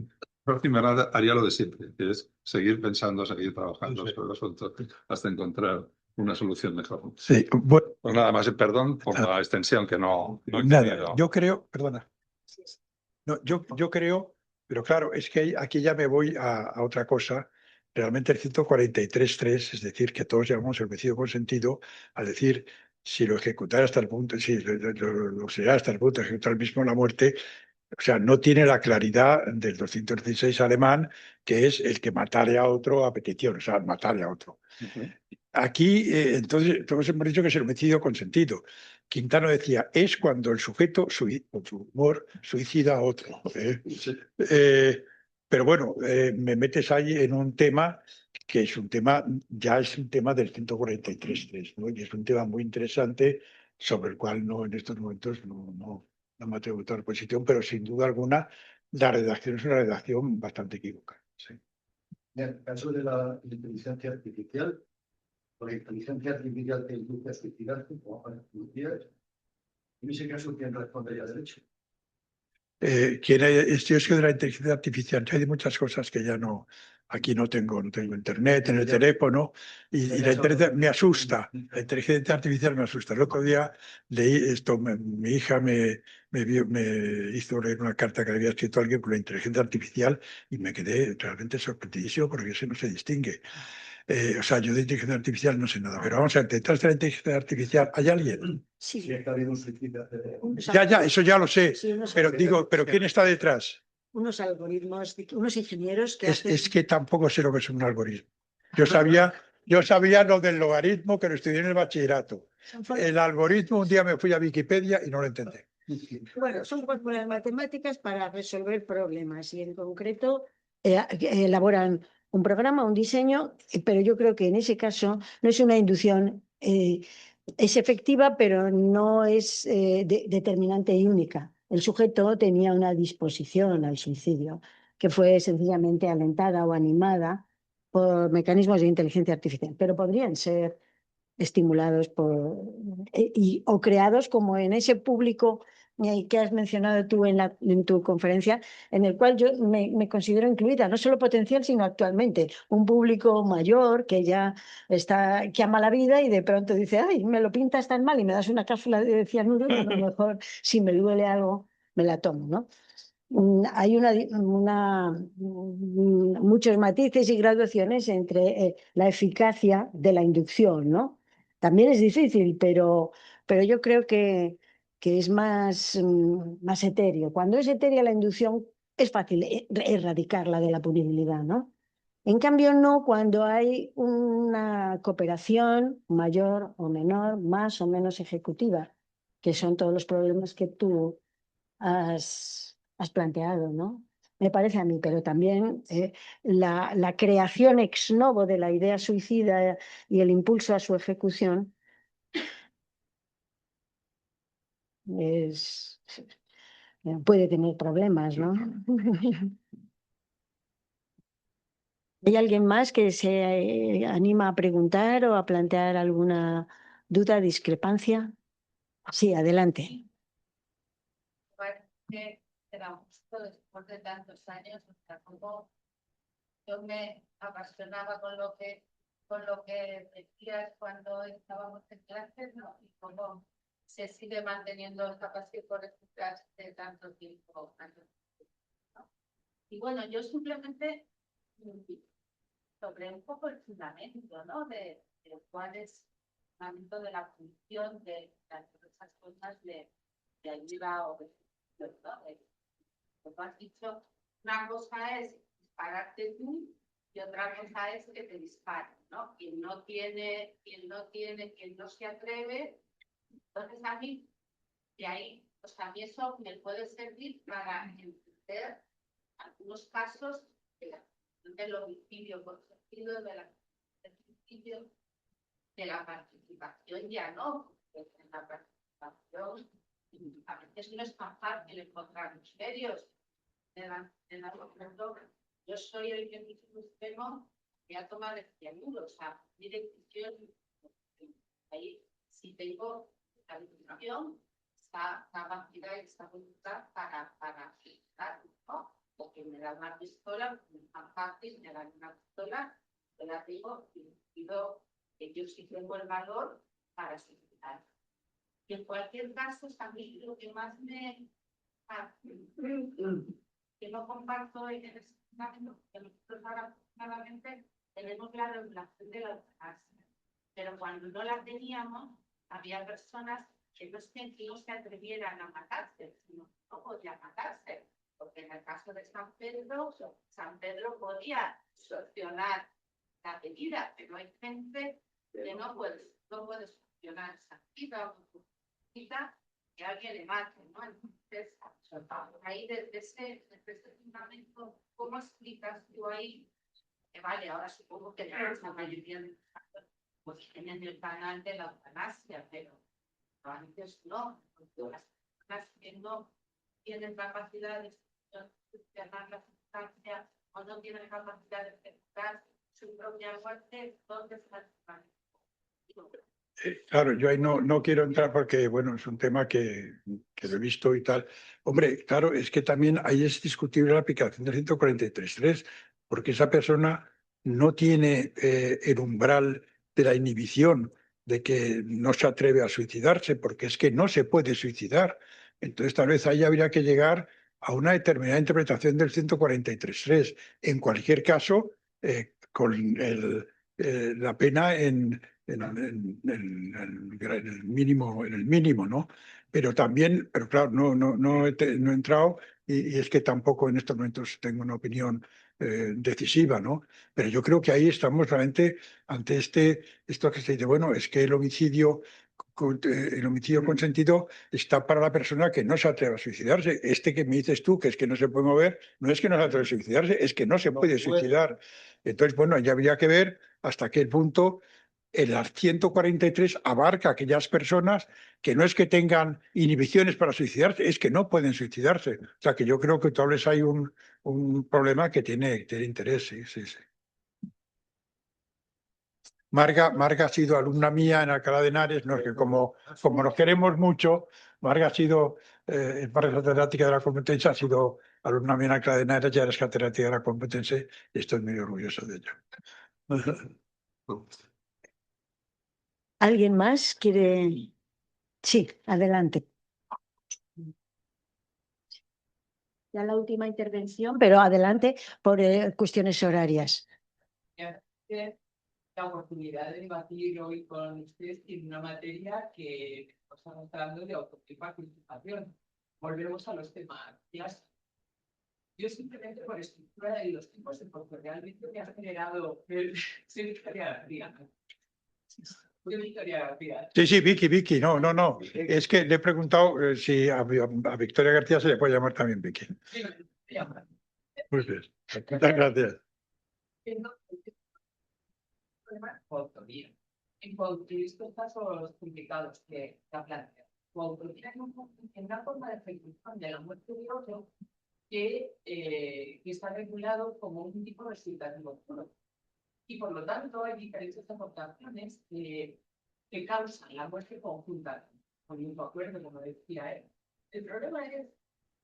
Roxin haría lo de siempre, que es seguir pensando, seguir trabajando sobre el asunto hasta encontrar una solución mejor. Sí, bueno, Pues nada más, perdón por la extensión que no he nada, tenido. yo creo, perdona. No, yo creo, pero claro, es que aquí ya me voy a otra cosa. Realmente el 143.3, es decir, que todos llamamos el homicidio consentido, a decir si lo ejecutara hasta el punto, si lo será hasta el punto de ejecutar mismo la muerte, o sea, no tiene la claridad del 216 alemán, que es el que matare a otro a petición, o sea, matare a otro. Aquí, entonces, todos hemos dicho que es el homicidio consentido. Quintano decía, es cuando el sujeto, con su humor, suicida a otro. Pero bueno, me metes ahí en un tema que es un tema, ya es un tema del 143.3, ¿no? Y es un tema muy interesante sobre el cual no, en estos momentos no me atrevo a votar posición, pero sin duda alguna la redacción es una redacción bastante equivocada. Sí. En el caso de la inteligencia artificial, por inteligencia artificial te induce a suicidarte, como a policías, en ese caso, ¿quién respondería derecho? Yo es que de la inteligencia artificial, hay muchas cosas que ya no, aquí no tengo internet en el teléfono y la inteligencia me asusta, la inteligencia artificial me asusta. El otro día leí esto, mi hija me hizo leer una carta que le había escrito a alguien con la inteligencia artificial y me quedé realmente sorprendidísimo porque eso no se distingue. O sea, yo de inteligencia artificial no sé nada, pero vamos a ver, detrás de la inteligencia artificial, ¿hay alguien? Sí. Si está habiendo un suicidio. Ya, eso ya lo sé, Sí, pero digo, ¿pero quién está detrás? unos algoritmos, unos ingenieros que Es que tampoco sé lo que es un algoritmo. Yo sabía lo del logaritmo, que lo estudié en el bachillerato. El algoritmo, un día me fui a Wikipedia y no lo entendí. Bueno, son fórmulas matemáticas para resolver problemas y en concreto elaboran un programa, un diseño, pero yo creo que en ese caso no es una inducción, es efectiva, pero no es determinante y única. El sujeto tenía una disposición al suicidio que fue sencillamente alentada o animada por mecanismos de inteligencia artificial, pero podrían ser estimulados o creados como en ese público que has mencionado tú en tu conferencia, en el cual yo me considero incluida, no solo potencial, sino actualmente. Un público mayor que ya que ama la vida y de pronto dice, ay, me lo pintas tan mal y me das una cápsula de cianuro y a lo mejor si me duele algo me la tomo, ¿no? Hay muchos matices y graduaciones entre la eficacia de la inducción, ¿no? También es difícil, pero yo creo que es más etéreo. Cuando es etérea la inducción es fácil erradicarla de la punibilidad, ¿no? En cambio, no cuando hay una cooperación mayor o menor, más o menos ejecutiva, que son todos los problemas que tú has planteado, ¿no? me parece a mí, pero también la creación ex novo de la idea suicida y el impulso a su ejecución puede tener problemas, ¿no? ¿Hay alguien más que se anima a preguntar o a plantear alguna duda, discrepancia? Sí, adelante. Que era justo después de tantos años, o sea, como yo me apasionaba con lo que decías cuando estábamos en clase, ¿no? Y cómo se sigue manteniendo esta pasión por escuchar de tanto tiempo, ¿no? Y bueno, yo simplemente sobre un poco el fundamento, ¿no? De cuál es el fundamento de la función de esas cosas de ayuda o de, ¿no? Como has dicho, una cosa es dispararte tú y otra cosa es que te disparen, ¿no? Quien no se atreve, entonces a mí, de ahí, pues a mí eso me puede servir para entender algunos casos del homicidio consentido, del homicidio, de la participación ya no, porque en la participación a veces no es tan fácil encontrar los medios. Yo soy el que mismo extremo que ha tomado el cianuro, o sea, mi decisión, ahí sí tengo la decisión, esta capacidad y esta voluntad para ejecutar, ¿no? Porque me da una pistola, no es tan fácil, me dan una pistola, yo la tengo y pido que yo sí tengo el valor para ejecutar. Y en cualquier caso, también lo que más que no comparto en el fundamento, que nosotros ahora afortunadamente tenemos la regulación de la eutanasia, pero cuando no la teníamos, había personas que no es que no se atrevieran a matarse, sino que no podían matarse, porque en el caso de San Pedro podía solucionar la medida, pero hay gente que no puede solucionar esa vida que alguien le mate, ¿no? Entonces, ahí desde ese fundamento, ¿cómo explicas tú ahí? Que vale, ahora supongo que la mayoría de pues tienen el canal de la eutanasia, pero antes no, porque las personas que no tienen capacidad de solucionar la sustancia o no tienen capacidad de ejecutar su propia muerte, ¿dónde está el fundamento? Claro, yo ahí no quiero entrar porque, bueno, es un tema que lo he visto y tal. Hombre, claro, es que también ahí es discutible la aplicación del 143.3, porque esa persona no tiene el umbral de la inhibición de que no se atreve a suicidarse, porque es que no se puede suicidar. Entonces, tal vez ahí habría que llegar a una determinada interpretación del 143.3. En cualquier caso, con la pena en el mínimo, ¿no? Pero también, pero claro, no he entrado y es que tampoco en estos momentos tengo una opinión decisiva, ¿no? Pero yo creo que ahí estamos realmente ante esto que se dice, bueno, es que el homicidio consentido está para la persona que no se atreve a suicidarse. Este que me dices tú, que es que no se puede mover, no es que no se atreve a suicidarse, es que no se puede suicidar. Entonces, bueno, ya habría que ver hasta qué punto el 143 abarca a aquellas personas que no es que tengan inhibiciones para suicidarse, es que no pueden suicidarse. O sea, que yo creo que tal vez hay un problema que tiene interés, sí. Marga ha sido alumna mía en Alcalá de Henares, no, que como nos queremos mucho, Marga ha sido, es catedrática de la Complutense, ha sido alumna mía en Alcalá de Henares, ya eres catedrática de la Complutense y estoy muy orgulloso de ello. ¿Alguien más quiere? Sí, adelante. Ya la última intervención, pero adelante por cuestiones horarias. La oportunidad de debatir hoy con ustedes en una materia que estamos hablando de autoparticipación. Volvemos a los temas clásicos. Yo simplemente por estructura de los tipos de porque realmente me ha generado soy Victoria García. Sí, Vicky, no. Es que le he preguntado si a Victoria García se le puede llamar también Vicky. Sí, Muy bien. Muchas gracias. Coautoría. En coautoría, estos casos complicados que ha planteado. Coautoría en una forma de ejecución de la muerte de otro que está regulado como un tipo resultativo puro. Y por lo tanto hay diferentes aportaciones que causan la muerte conjunta, con un acuerdo, como decía él. El problema es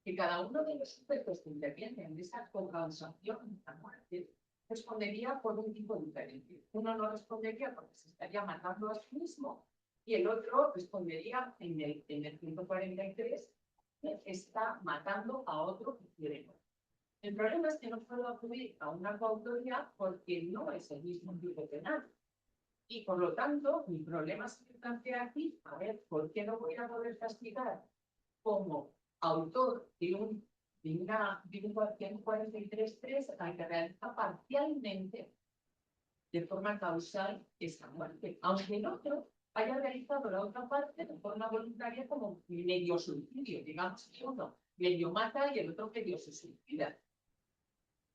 que cada uno de los sujetos que intervienen en esa causación de la muerte respondería por un tipo diferente. Uno no respondería porque se estaría matando a sí mismo y el otro respondería en el 143 que está matando a otro que quiere morir. El problema es que no puedo acudir a una coautoría porque no es el mismo tipo penal. Y por lo tanto, mi problema se plantea aquí, a ver, ¿por qué no voy a poder castigar como autor de un 143.3 al que realiza parcialmente de forma causal esa muerte? Aunque el otro haya realizado la otra parte de forma voluntaria como medio suicidio, digamos que uno medio mata y el otro medio se suicida.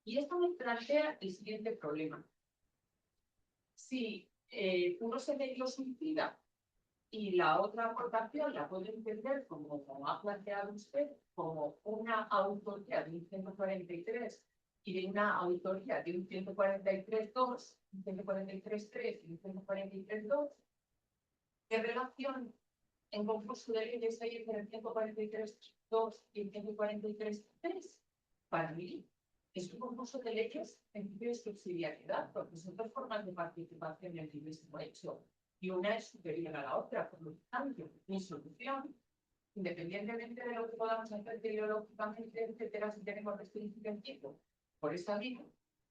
Y esto me plantea el siguiente problema. Si uno se medio suicida y la otra aportación la puede entender como ha planteado usted, como una autoría de un 143 y de una autoría de un 143.2, un 143.3 y un 143.2, ¿qué relación en concurso de leyes hay entre el 143.2 y el 143.3? Para mí, es un concurso de leyes en principio de subsidiariedad, porque son dos formas de participación en el mismo hecho, y una es superior a la otra. Por lo tanto, mi solución, independientemente de lo que podamos hacer ideológicamente, etcétera, si tenemos restringido el tiempo por esa vía,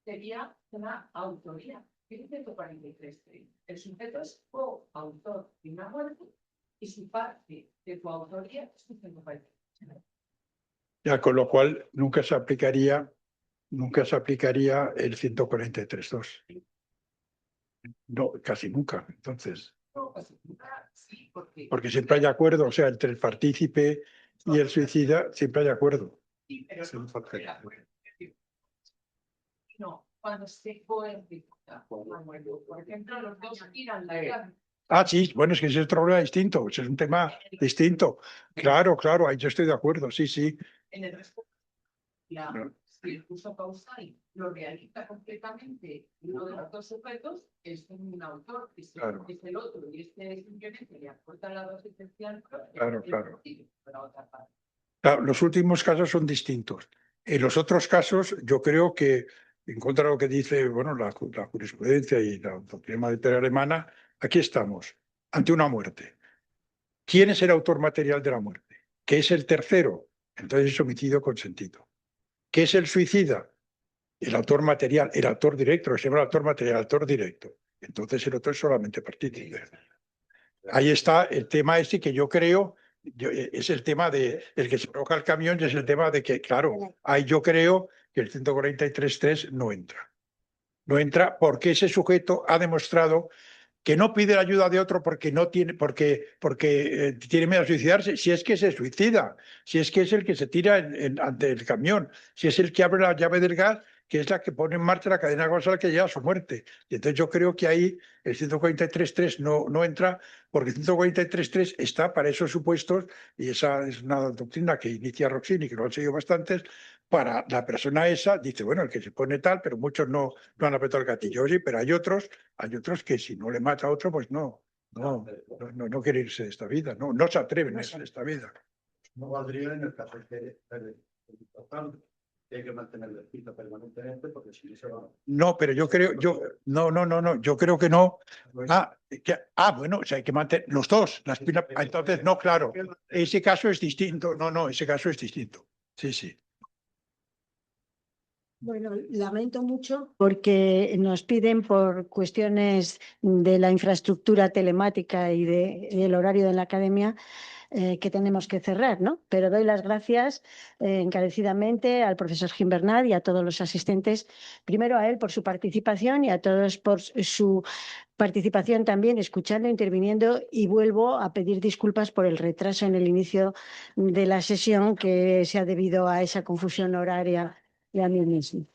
sería una autoría. El 143.3. El sujeto es coautor de una muerte y su parte de coautoría es un 143. Ya, con lo cual nunca se aplicaría el 143.2. No, casi nunca. Entonces, No, pues, sí, porque siempre hay acuerdo, o sea, entre el partícipe y el suicida siempre hay acuerdo. sí, pero Sí, Jorge. no, cuando se coejecuta, por ejemplo, los dos tiran la llave. Ah, sí, bueno, es que ese es otro problema distinto, ese es un tema distinto. Claro, claro, ahí yo estoy de acuerdo, sí, sí. En el resto, si el curso causal lo realiza completamente uno de los dos sujetos, es un autor, que Claro. es el otro, y este simplemente le aporta la dosis esencial. Claro, claro. La otra parte. Claro, los últimos casos son distintos. En los otros casos, yo creo que, en contra de lo que dice bueno, la jurisprudencia y la doctrina mayoritaria alemana, aquí estamos, ante una muerte. ¿Quién es el autor material de la muerte? ¿Qué es el tercero? Entonces es homicidio consentido. ¿Qué es el suicida? El autor material, el autor directo, se llama el autor material, el autor directo. Entonces el otro es solamente partícipe. Ahí está el tema ese que yo creo, es el tema de el que se provoca el camión y es el tema de que, claro, ahí yo creo que el 143.3 no entra. No entra porque ese sujeto ha demostrado que no pide la ayuda de otro porque no tiene, porque tiene miedo a suicidarse, si es que se suicida, si es que es el que se tira ante el camión, si es el que abre la llave del gas, que es la que pone en marcha la cadena causal que lleva a su muerte. Y entonces yo creo que ahí el 143.3 no entra, porque el 143.3 está para esos supuestos, y esa es una doctrina que inicia Roxini, que lo han seguido bastantes, para la persona esa, dice, bueno, el que se pone tal, pero muchos no han apretado el gatillo, sí, pero hay otros que si no le mata a otro, pues no quiere irse de esta vida, no se atreven a irse de esta vida. No valdría en el caso que hay que mantenerlo escrito permanentemente porque si no se va. No, pero yo creo, yo creo que no. Bueno, o sea, hay que mantener los dos. Entonces, no, claro, ese caso es distinto. No, ese caso es distinto. Sí, sí. Bueno, lamento mucho porque nos piden por cuestiones de la infraestructura telemática y del horario de la academia que tenemos que cerrar, ¿no? Pero doy las gracias encarecidamente al profesor Gimbernat y a todos los asistentes, primero a él por su participación y a todos por su participación también, escuchando, interviniendo, y vuelvo a pedir disculpas por el retraso en el inicio de la sesión que se ha debido a esa confusión horaria y a mí mismo.